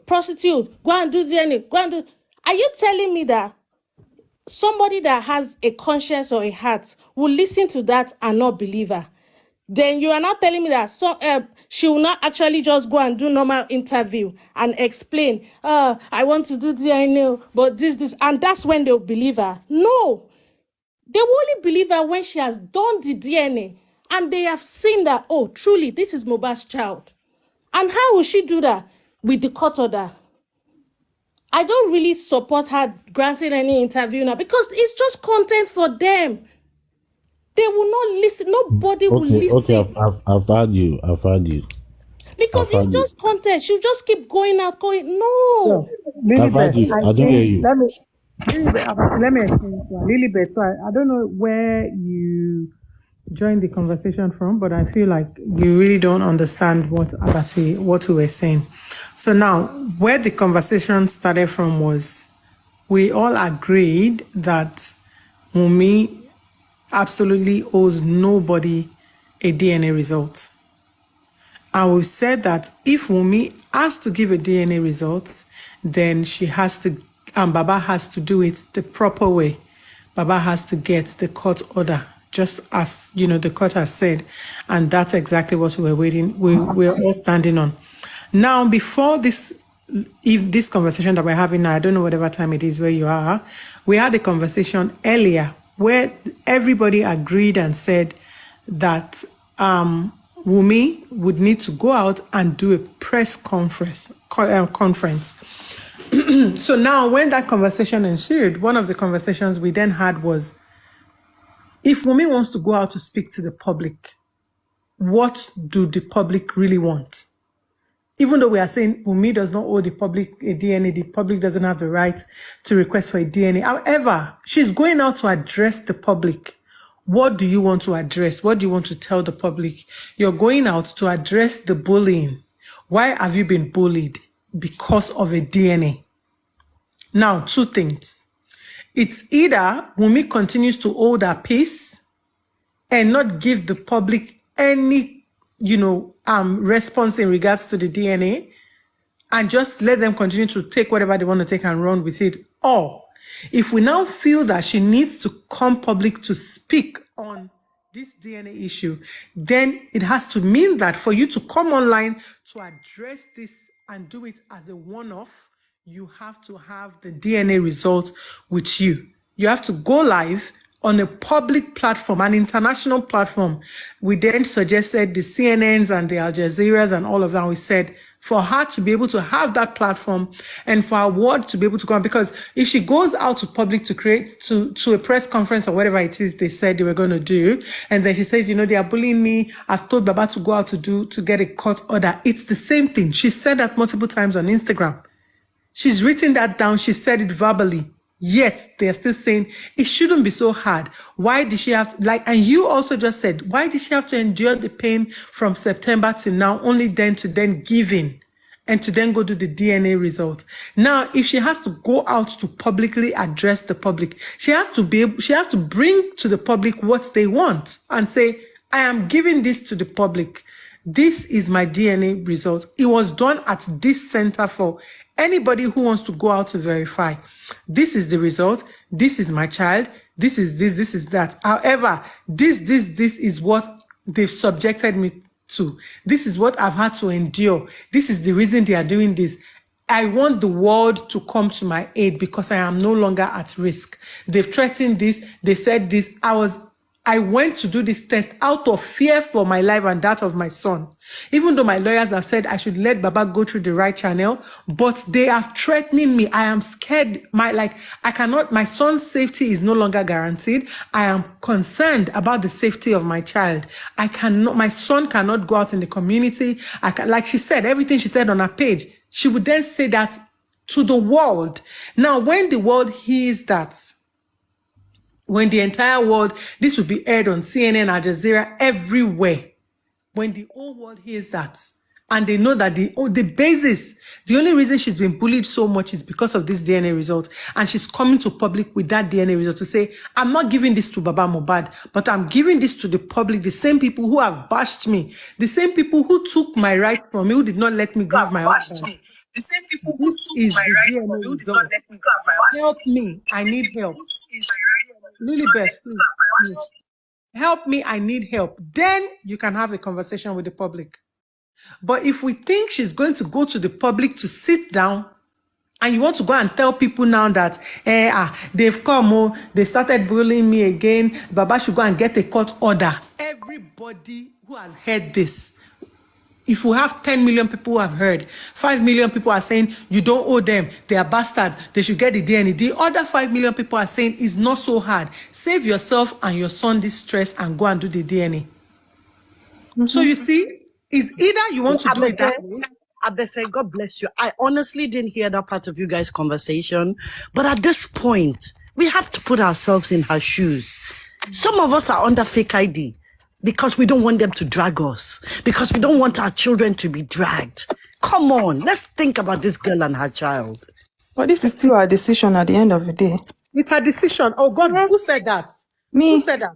M: prostitute, go and do DNA, go and do. Are you telling me that somebody that has a conscience or a heart will listen to that and not believe her? Then you are not telling me that she will not actually just go and do normal interview and explain, I want to do DNA, but this, and that's when they'll believe her. No, they will only believe her when she has done the DNA and they have seen that, truly, this is Mohbad's child. And how will she do that? With the court order. I don't really support her granting any interview now because it's just content for them. They will not listen. Nobody will listen.
E: Okay, I've heard you.
M: Because it's just content. She'll just keep going out, going. No.
E: I've heard you. I don't hear you.
B: Let me explain. Lilibet, so I don't know where you joined the conversation from, but I feel like you really don't understand what we were saying. So now, where the conversation started from was, we all agreed that Wunmi absolutely owes nobody a DNA result. And we said that if Wunmi has to give a DNA result, then she has to, and Baba has to do it the proper way. Baba has to get the court order, just as, the court has said. And that's exactly what we're waiting, we're all standing on. Now, before this, if this conversation that we're having now, I don't know whatever time it is where you are, we had a conversation earlier where everybody agreed and said that Wunmi would need to go out and do a press conference. So now when that conversation ensued, one of the conversations we then had was, if Wunmi wants to go out to speak to the public, what do the public really want? even though we are saying Wunmi does not owe the public a DNA, the public doesn't have the right to request for a DNA. However, she's going out to address the public. What do you want to address? What do you want to tell the public? You're going out to address the bullying. Why have you been bullied? Because of a DNA. Now, two things. It's either Wunmi continues to hold her peace and not give the public any, response in regards to the DNA, and just let them continue to take whatever they want to take and run with it. Or if we now feel that she needs to come public to speak on this DNA issue, then it has to mean that for you to come online to address this and do it as a one-off, you have to have the DNA results with you. You have to go live on a public platform, an international platform. We then suggested the CNNs and the Al Jazeeras and all of that. We said for her to be able to have that platform and for her word to be able to go on, because if she goes out to public to a press conference or whatever it is they said they were going to do, and then she says, they are bullying me, I've told Baba to go out to get a court order. It's the same thing. She said that multiple times on Instagram. She's written that down. She said it verbally. Yet they're still saying it shouldn't be so hard. Why did she have to, and you also just said, why did she have to endure the pain from September to now, only then to then give in and to then go do the DNA result? Now, if she has to go out to publicly address the public, she has to bring to the public what they want and say, I am giving this to the public. This is my DNA result. It was done at this center for anybody who wants to go out to verify. This is the result. This is my child. This is this. This is that. However, this is what they've subjected me to. This is what I've had to endure. This is the reason they are doing this. I want the world to come to my aid because I am no longer at risk. They've threatened this. They said this. I went to do this test out of fear for my life and that of my son. Even though my lawyers have said I should let Baba go through the right channel, but they are threatening me. I am scared. My son's safety is no longer guaranteed. I am concerned about the safety of my child. My son cannot go out in the community. Like she said, everything she said on her page, she would then say that to the world. Now, when the world hears that, when the entire world, this will be aired on CNN, Al Jazeera, everywhere. When the whole world hears that, and they know that the only reason she's been bullied so much is because of this DNA result, and she's coming to public with that DNA result to say, I'm not giving this to Baba Mohbad, but I'm giving this to the public, the same people who have bashed me, the same people who took my right from me, who did not let me grieve my husband. The same people who took my right from me, who did not let me grieve my husband. Help me, I need help. Lilibeth, please. Help me, I need help. Then you can have a conversation with the public. But if we think she's going to go to the public to sit down, and you want to go and tell people now that they've come, they started bullying me again, Baba should go and get a court order. Everybody who has heard this, if we have 10 million people who have heard, 5 million people are saying, you don't owe them, they are bastards, they should get the DNA. The other 5 million people are saying, it's not so hard. Save yourself and your son this stress and go and do the DNA. So you see, it's either you want to do it that way.
D: Abefe, God bless you. I honestly didn't hear that part of you guys' conversation. But at this point, we have to put ourselves in her shoes. Some of us are under fake ID. Because we don't want them to drag us. Because we don't want our children to be dragged. Come on, let's think about this girl and her child.
J: But this is still our decision at the end of the day.
B: It's a decision. Oh God, who said that?
J: Me.
B: Who said that?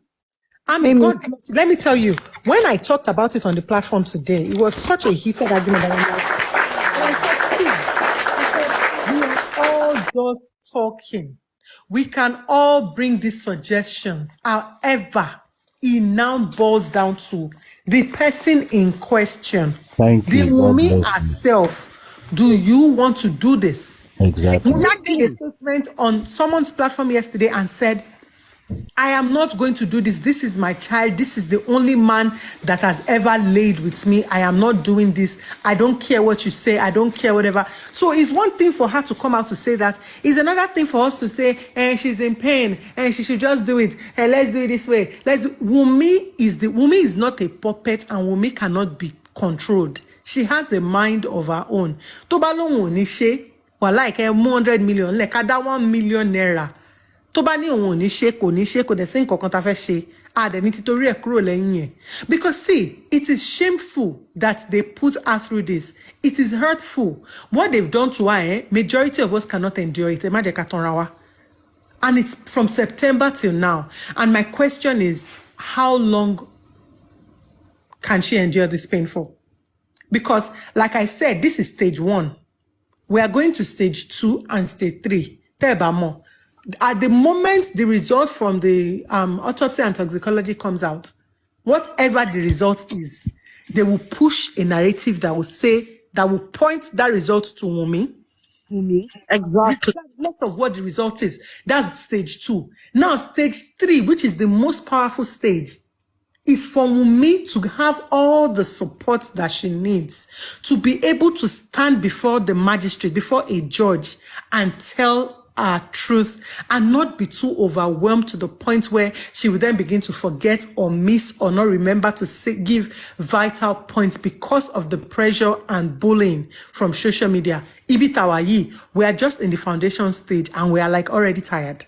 B: God, let me tell you, when I talked about it on the platform today, it was such a heated argument that we are all just talking. We can all bring these suggestions. However, it now boils down to the person in question.
E: Thank you.
B: The Wunmi herself. Do you want to do this?
E: Exactly.
B: Wunmi did a statement on someone's platform yesterday and said, I am not going to do this. This is my child. This is the only man that has ever laid with me. I am not doing this. I don't care what you say. I don't care whatever. So it's one thing for her to come out to say that. It's another thing for us to say, she's in pain and she should just do it. Let's do it this way. Wunmi is not a puppet, and Wunmi cannot be controlled. She has a mind of her own. Tó bá lóhùn ò ní ṣe, wàhálà ìkẹ́ 100 million lẹ̀ ká dá 1 million naira. Tó bá ní òun ò ní ṣe, kò dẹ̀ sí nǹkan kan tá fẹ́ ṣe. Dẹ̀ ní títorí ẹ̀ kúrò lẹ́yìn ẹ̀. Because see, it is shameful that they put her through this. It is hurtful. What they've done to her, majority of us cannot endure it. Ẹ má jẹ́ ká tanra wa. And it's from September till now. And my question is, how long can she endure this pain for? Because, like I said, this is stage 1. We are going to stage 2 and stage 3. Tebamo. At the moment the result from the autopsy and toxicology comes out, whatever the result is, they will push a narrative that will point that result to Wunmi.
G: Exactly.
B: Regardless of what the result is. That's stage 2. Now, stage 3, which is the most powerful stage, is for Wunmi to have all the support that she needs to be able to stand before the magistrate, before a judge, and tell our truth and not be too overwhelmed to the point where she will then begin to forget or miss or not remember to give vital points because of the pressure and bullying from social media. Ibitawayi, we are just in the foundation stage and we are like already tired.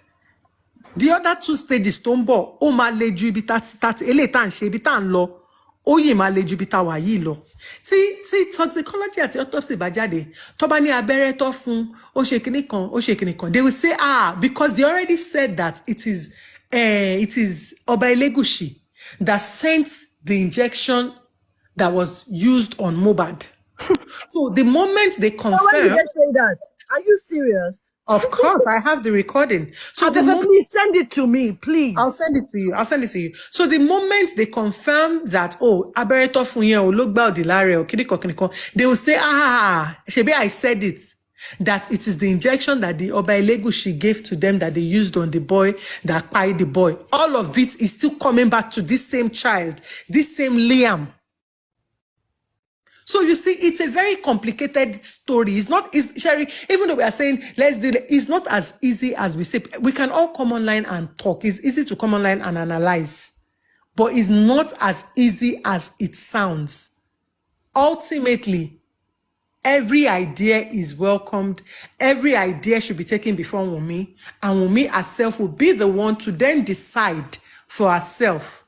B: The other 2 stages, Tombo, o ma le ju ibi ele tan se ibi tan lo, o yi ma le ju ibi tawa yi lo. Tí toxicology àti autopsy bá jáde, tó bá ní abẹ́rẹ́ tó fún, ó ṣe kíní kan, they will say, because they already said that it is Oba Elegushi that sent the injection that was used on Mohbad. So the moment they confirm...
D: Why did they say that? Are you serious?
B: Of course, I have the recording. So
D: please send it to me, please.
B: I'll send it to you. So the moment they confirm that, Abereto Funye o Logba Odilare o Kiniko, they will say, Shebi, I said it. That it is the injection that the Oba Elegushi gave to them that they used on the boy, that pied the boy. All of it is still coming back to this same child, this same Liam. So you see, it's a very complicated story. Sherry, even though we are saying, let's do it, it's not as easy as we say. We can all come online and talk. It's easy to come online and analyze. But it's not as easy as it sounds. Ultimately, every idea is welcomed. Every idea should be taken before Wunmi. And Wunmi herself will be the one to then decide for herself.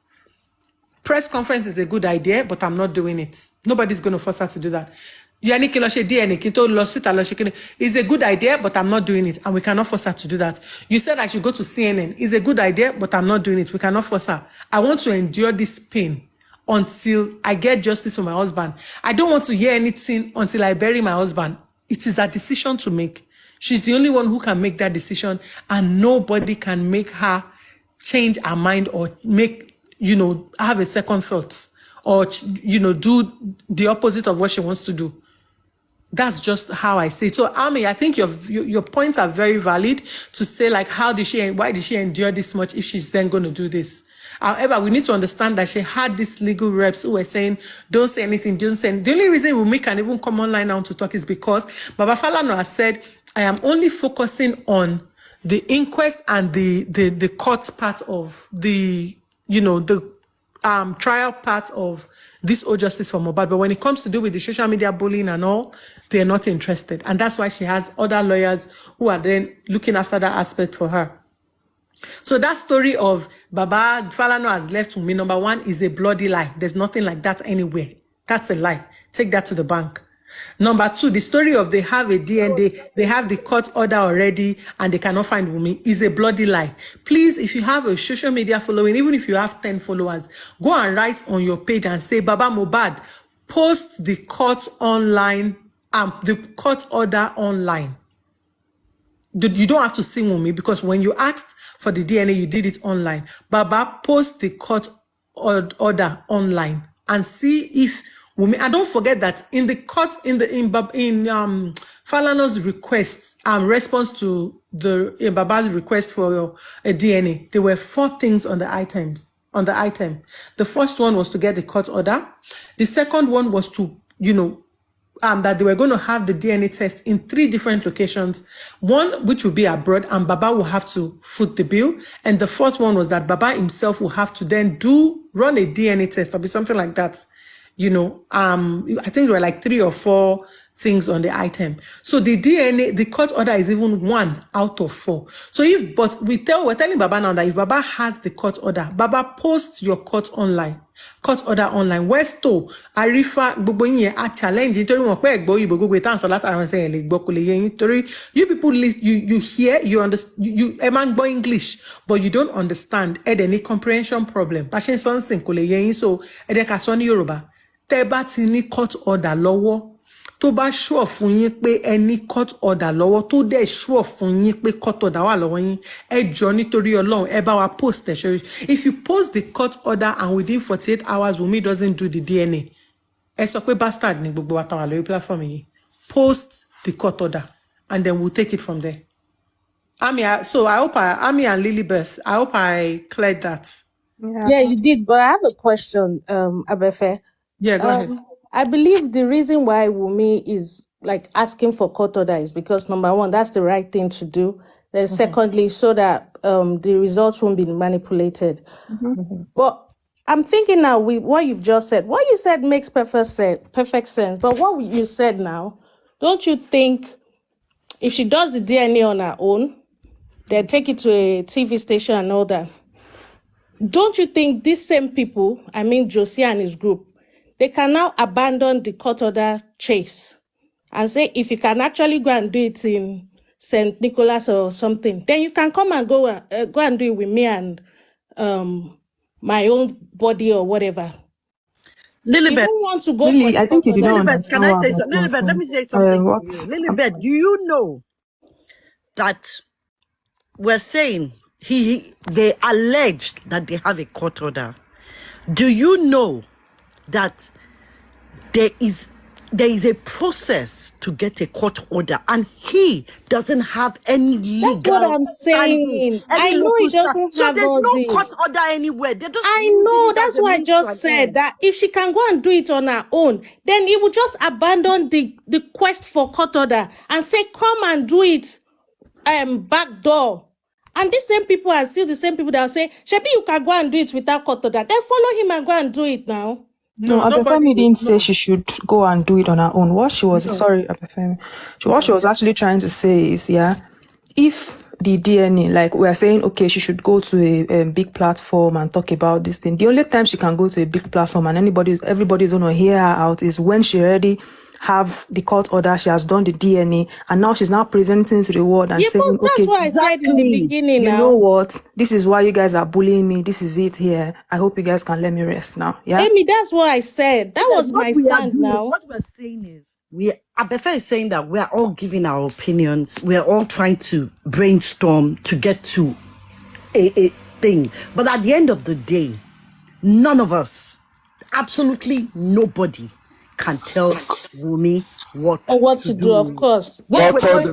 B: Press conference is a good idea, but I'm not doing it. Nobody's going to force her to do that. It's a good idea, but I'm not doing it. And we cannot force her to do that. You said I should go to CNN. It's a good idea, but I'm not doing it. We cannot force her. I want to endure this pain until I get justice for my husband. I don't want to hear anything until I bury my husband. It is a decision to make. She's the only one who can make that decision, and nobody can make her change her mind or have a second thought or, do the opposite of what she wants to do. That's just how I say it. So, Ami, I think your points are very valid to say, like, why did she endure this much if she's then going to do this? However, we need to understand that she had these legal reps who were saying, don't say anything, don't say anything. The only reason Wunmi can even come online now to talk is because Baba Falana has said, I am only focusing on the inquest and the court part of the trial part of this justice for Mohbad. But when it comes to do with the social media bullying and all, they're not interested. And that's why she has other lawyers who are then looking after that aspect for her. So that story of Baba Falana has left Wunmi, number 1, is a bloody lie. There's nothing like that anywhere. That's a lie. Take that to the bank. Number 2, the story of they have a DNA, they have the court order already, and they cannot find Wunmi is a bloody lie. Please, if you have a social media following, even if you have 10 followers, go and write on your page and say, Baba Mohbad, post the court online, the court order online. You don't have to see Wunmi, because when you asked for the DNA, you did it online. Baba, post the court order online and see if Wunmi, and don't forget that in the court, in Falana's request, response to the Baba's request for a DNA, there were 4 things on the item. The first one was to get the court order. The second one was to, that they were going to have the DNA test in 3 different locations. One, which would be abroad, and Baba will have to foot the bill. And the fourth one was that Baba himself will have to then run a DNA test or be something like that, I think there were like 3 or 4 things on the item. So the DNA, the court order is even 1 out of 4. So we're telling Baba now that if Baba has the court order, Baba post your court order online. Westo, Arifa, gbogbo yin a challenge nítorí wọ́n pé egbo yibo gbogbo tan so latara wọ́n say le gbọ́ kò lè yé yín torí you people you hear, you understand, you man gbọ́ English but you don't understand. E de ní comprehension problem. Ba ṣe sọ nsin kò lè yé yín, so e de ká sọ ní Yorùbá. Tẹ́ bá ti ní court order lọ́wọ́ tó bá sure fún yín pé any court order lọ́wọ́ tó dẹ̀ sure fún yín pé court order wà lọ́wọ́ yín, ẹ jọ̀ọ́ nítorí Ọlọ́run ẹ bá wa post ẹ ṣe. If you post the court order and within 48 hours Wunmi doesn't do the DNA, ẹ sọ pé bastard ni gbogbo wa tá wà lórí platform yìí. Post the court order and then we'll take it from there. Ami, Ami and Lilybeth, I hope I cleared that.
M: Yeah, you did, but I have a question, Abefe.
B: Yeah, go ahead.
M: I believe the reason why Wunmi is like asking for court order is because number one, that's the right thing to do. Then secondly, so that the results won't be manipulated. But I'm thinking now with what you've just said, what you said makes perfect sense. But what you said now, don't you think if she does the DNA on her own, then take it to a TV station and all that, don't you think these same people, I mean Josie and his group, they can now abandon the court order chase and say, if you can actually go and do it in St. Nicholas or something, then you can come and go and do it with me and my own body or whatever.
D: Lilybeth,
M: you don't want to go.
J: Really, I think you did not
D: Lilybeth,
J: understand
D: can I
J: what
D: say
J: I'm
D: something? Lilybeth, let me say something. Lilybeth, do you know that we're saying they alleged that they have a court order? Do you know that there is a process to get a court order, and he doesn't have any legal.
M: That's what I'm saying. I know he doesn't
D: so
M: have
D: there's
M: all
D: no
M: this.
D: court order anywhere. They just
M: I know. That's why I just said that if she can go and do it on her own, then he would just abandon the quest for court order and say, "Come and do it, back door." And these same people are still the same people that will say, "Shebi, you can go and do it without court order." Then follow him and go and do it now.
J: No, Abefemi didn't say she should go and do it on her own. What she was, sorry, Abefemi, what she was actually trying to say is, if the DNA, like we're saying, okay, she should go to a big platform and talk about this thing. The only time she can go to a big platform and everybody's going to hear her out is when she already have the court order, she has done the DNA, and now she's now presenting to the world and saying,
M: that's what I said in the beginning.
J: You know what? This is why you guys are bullying me. This is it here. I hope you guys can let me rest now. Yeah.
M: Amy, that's what I said. That was my stand now.
D: What we're saying is, Abefe is saying that we are all giving our opinions. We are all trying to brainstorm to get to a thing. But at the end of the day, none of us, absolutely nobody, can tell Wunmi what
M: to do. Of course.
N: Court order.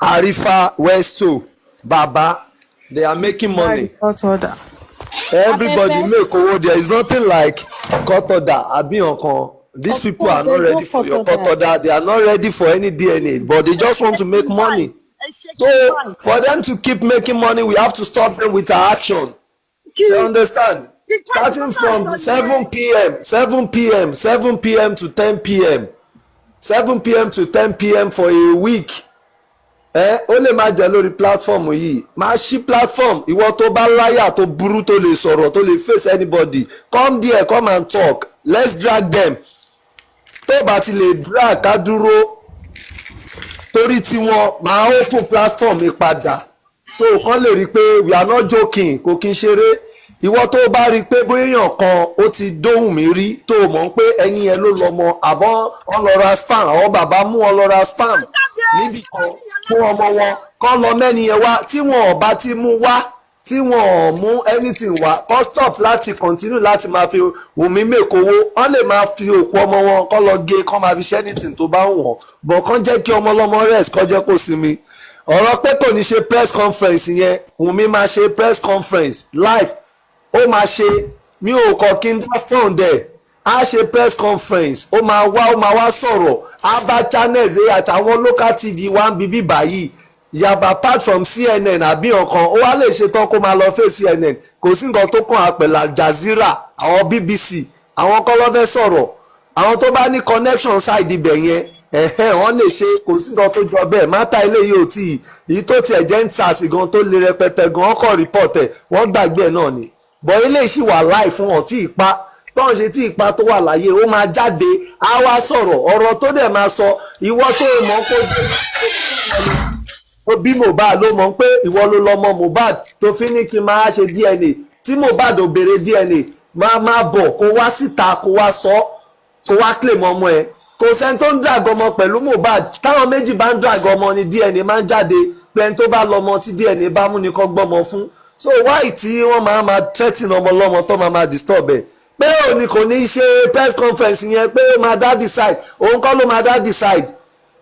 N: Arifa, Westo, Baba, they are making money.
J: Court order.
N: Everybody make over. There is nothing like court order. These people are not ready for your court order. They are not ready for any DNA, but they just want to make money. So for them to keep making money, we have to stop them with our action. You understand? Starting from 7 p.m. to 10 p.m. 7 p.m. to 10 p.m. for a week. Ó lè máa jẹ́ lórí platform yìí. Máa ṣí platform. Ìwọ tó bá láyà tó burú tó lè sọ̀rọ̀ tó lè face anybody. Come there, come and talk. Let's drag them. Tó bá ti lè drag ká dúró. Torí tiwọn máa open platform mi padà. So kàn lè rí pé we are not joking, kò kí n ṣeré. Ìwọ tó bá rí pé bóyá èèyàn kan ó ti dóhùn mí rí tó mọ̀ pé ẹni yẹn ló lọ́mọ àbọ̀ ọlọ́ra spam àwọn bàbá mú ọlọ́ra spam níbì kan fún ọmọ wọn kọ́ lọ mẹ́ni yẹn wá tí wọn ò bá ti mú wá tí wọn ò mú anything wá kọ́ stop láti continue láti máa fi Wunmi mèkówó wọ́n lè máa fi òkú ọmọ wọn kọ́ lọ gé kọ́ máa fi ṣe anything tó bá wọ̀n bọ̀ kán jẹ́ kí ọmọ ọlọ́mọ rest kọ́ jẹ́ kó sinmi ọ̀rọ̀ pé kò ní ṣe press conference yẹn Wunmi máa ṣe press conference live ó máa ṣe mi ò kọ kí n dá fọ́ọ̀n dẹ̀ á ṣe press conference ó máa wá sọ̀rọ̀ á bá channels àtàwọn local tv wá ń bíbí báyìí yàbá apart from CNN àbí ọ̀kan ó wá lè ṣe tán kó máa lọ fẹ́ CNN kò sí nǹkan tó kàn á pẹ̀lú Al Jazeera àwọn BBC àwọn kọ́ ló fẹ́ sọ̀rọ̀ àwọn tó bá ní connection side ibẹ̀ yẹn wọ́n lè ṣe kò sí nǹkan tó jọ bẹ́ẹ̀ mátà eléyìí ò tí èyí tó tiẹ̀ jẹ́ ń sàṣì gan tó le rẹpẹtẹ gan ọkọ̀ report ẹ̀ wọ́n gbàgbé ẹ̀ náà ni bọ̀ eléyìí sì wà láì fún ọ̀ tí ì pa tọ́n ṣe tí ipa tó wà láyé ó máa jáde á wá sọ̀rọ̀ ọ̀rọ̀ tó dẹ̀ máa sọ ìwọ tó mọ̀ kó ó bí Mohbad ló mọ̀ pé ìwọ ló lọ́mọ Mohbad tó fi ní kí n máa ṣe DNA tí Mohbad ò béèrè DNA máa bọ̀ kó wá síta kó wá sọ kó wá claim ọmọ ẹ̀ kò sẹ́ni tó ń drag ọmọ pẹ̀lú Mohbad táwọn méjì bá ń drag ọmọ ni DNA máa ń jáde pé ẹni tó bá lọ́mọ tí DNA bá mú ni kó gbọ́mọ fún so why tí wọ́n máa threaten ọmọ lọ́mọ tó máa disturb ẹ̀ pé òní kò ní ṣe press conference yẹn pé ó máa dá decide òun kọ́ ló máa dá decide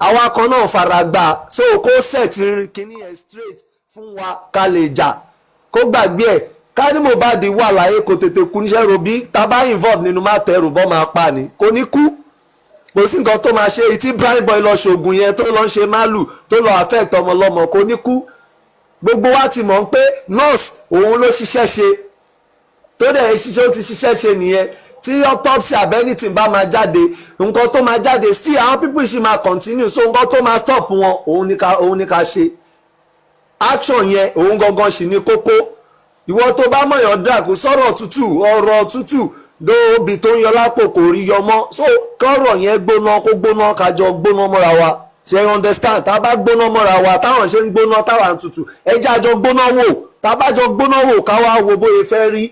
N: àwa kan náà fara gbà so kó set kínní ẹ̀ straight fún wa ká lè jà kó gbàgbé ẹ̀ ká ní Mohbad wà láyé kò tètè kú níṣẹ́ robí tá bá involve nínú má tẹrù bọ́ máa pa ni kò ní kú kò sí nǹkan tó máa ṣe tí Brian Boy lọ ṣoògùn yẹn tó lọ ń ṣe málù tó lọ affect ọmọ lọ́mọ kò ní kú gbogbo wa ti mọ̀ pé nurse òun ló ṣiṣẹ́ ṣe tó dẹ̀ ṣiṣẹ́ ó ti ṣiṣẹ́ ṣe nìyẹn tí autopsy abẹ́nìtì bá máa jáde nǹkan tó máa jáde sí àwọn people ṣì máa continue so nǹkan tó máa stop wọn òun ní ká ṣe action yẹn òun gangan ṣì ní kókó ìwọ tó bá mọ̀yàn dà kó sọ̀rọ̀ tútù ọ̀rọ̀ tútù dóòbí tó ń yọ lápò kò rí yọmọ so kọ́rọ̀ yẹn gbóná kó gbóná kájọ gbóná mọ́ra wa ṣe understand tá a bá gbóná mọ́ra wa táwọn ṣe ń gbóná táwa ń tutù ẹjẹ́ àjọ gbóná wò tá a bá jọ gbóná wò káwa wo bóyá fẹ́ rí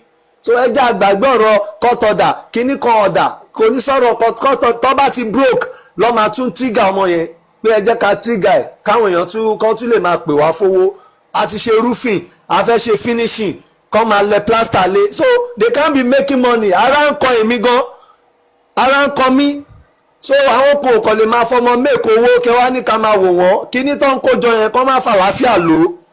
N: so ẹjẹ́ àgbàgbé ọ̀rọ̀ kọ́tọ̀dà kíní kan ọ̀dà kò ní sọ̀rọ̀ kọ́tọ̀ tó bá ti broke lọ́ máa tún trigger ọmọ yẹn pé ẹjẹ́ ká trigger ẹ̀ káwọn èèyàn tún lè máa pè wá fowó a ti ṣe roofing a fẹ́ ṣe finishing kọ́ máa lẹ plaster lé so they can be making money ara ń kọ èmi gan ara ń kọ mí so àwọn kò kọ̀ lè máa fọmọ mẹ́ẹ̀kọ́ owó kẹwàá ní ká máa wò wọ́n kíní tó ń kójọ yẹn kọ́ máa fàlàáfíà lò ó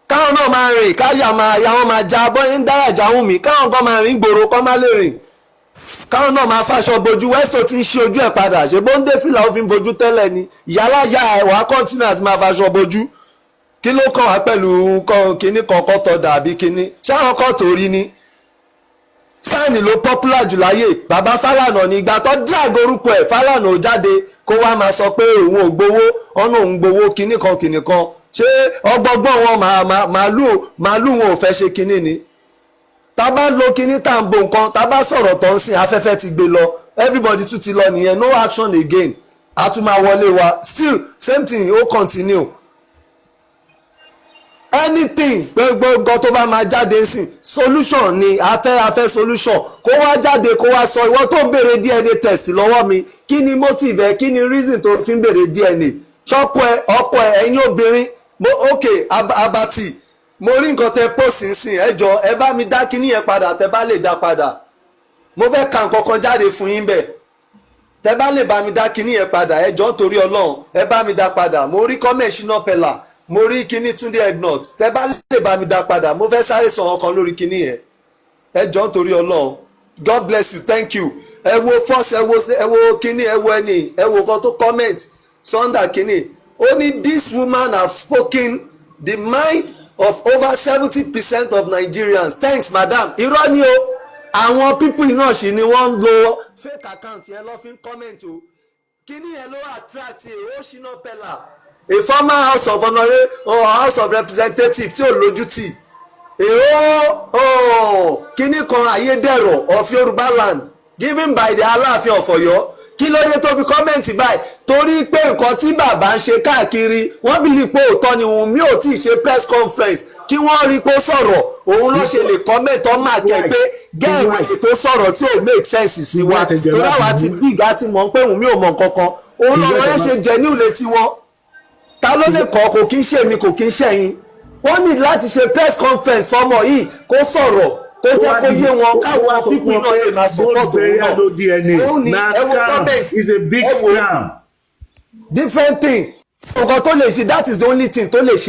N: káwọn náà máa rìn káyà máa ya wọn máa já bọ́yé ń dáyà jáwùn mí káwọn kan máa rìn gbòòrò kọ́ máa lè rìn káwọn náà máa faṣọ bojú Westo ti ń ṣe ojú ẹ̀ padà ṣe bó ń dé fìlà ó fi ń bojú tẹ́lẹ̀ ni ìyálàjà ẹ̀wà kọ́ńtínà àti máa faṣọ bojú kí ló kàn wá pẹ̀lú kíní kọ̀ọ̀kan tọ́ dàbí kíní ṣáwọn kan tó rí ni sáìnì ló popular jù láyé bàbá Fálànà ní ìgbà tó drag orúkọ ẹ̀ Fálànà ò jáde kó wá máa sọ pé òun ò gbowó ọ̀nà òun gbowó kíní kan ṣé ọgbọgbọ́n wọn màálù wọn ò fẹ́ ṣe kíní ni tá a bá lo kíní tá à ń bo nǹkan tá a bá sọ̀rọ̀ tó ń sìn afẹ́fẹ́ ti gbé lọ everybody tún ti lọ nìyẹn no action again a tún máa wọlé wa still same thing ó continue anything gbogbo tó bá máa jáde sí solution ni afẹ́ solution kó wá jáde kó wá sọ ìwọ tó ń béèrè DNA test lọ́wọ́ mi kí ni motive ẹ kí ni reason tó fi ń béèrè DNA ṣọ́kọ ẹ ọkọ ẹ ẹ̀yin obìnrin ok abati mo rí nǹkan tẹ post nsìn ẹ jọ ẹ bá mi dá kíní yẹn padà tẹ bá lè dá padà mo fẹ́ ka nǹkan kan jáde fún yín bẹ́ẹ̀ tẹ bá lè bá mi dá kíní yẹn padà ẹ jọ torí Ọlọ́run ẹ bá mi dá padà mo rí comment Shina Pellar mo rí kíní Túndé Egnot tẹ bá lè bá mi dá padà mo fẹ́ sáré sọ ọkàn lórí kíní yẹn ẹ jọ torí Ọlọ́run God bless you thank you ẹ wo first ẹ wo kíní ẹ wo ẹni ẹ wo kan tó comment Sunday kíní ó ní this woman have spoken the mind of over 70% of Nigerians thanks madam irọ́ ni o àwọn pípù náà sì ni wọ́n ń lo fake account yẹn lọ́ fi ń comment o kíní yẹn ló attract ó Shina Pellar a former house of honorable or house of representative tí ò lójú tì èrò kíní kan ayédèrò of Yorùbá land given by the Aláàfin of Ọ̀yọ́ kí ló dé tó fi kọ́mẹ̀ntì báyìí torí pé nǹkan tí bàbá ń ṣe káàkiri wọ́n bìlí pé òótọ́ ni Wùnmí ò tí ì ṣe press conference kí wọ́n rí pé ó sọ̀rọ̀ òun ló ṣe lè kọ́mẹ̀ntì ọmọ àkẹ́ pé gẹ́ẹ̀rù èyí tó sọ̀rọ̀ tí ò make sense sí wa torí àwa ti dìgá ti mọ̀ pé Wùnmí ò mọ̀ kankan òun lọ́wọ́ yẹn ṣe jẹ́ ní ìlé tiwọn ta ló lè kọ́ kò kí ń ṣe mi kò kí ń ṣẹ̀yìn wọ́n ní láti ṣe press conference fọmọ yìí kó sọ̀rọ̀ kó jẹ́ kó yé wọn káwọn pípì náà lè máa support òun náà òun ni ẹwọ comment ẹwọ different thing nǹkan tó lè ṣe that is the only thing tó lè ṣe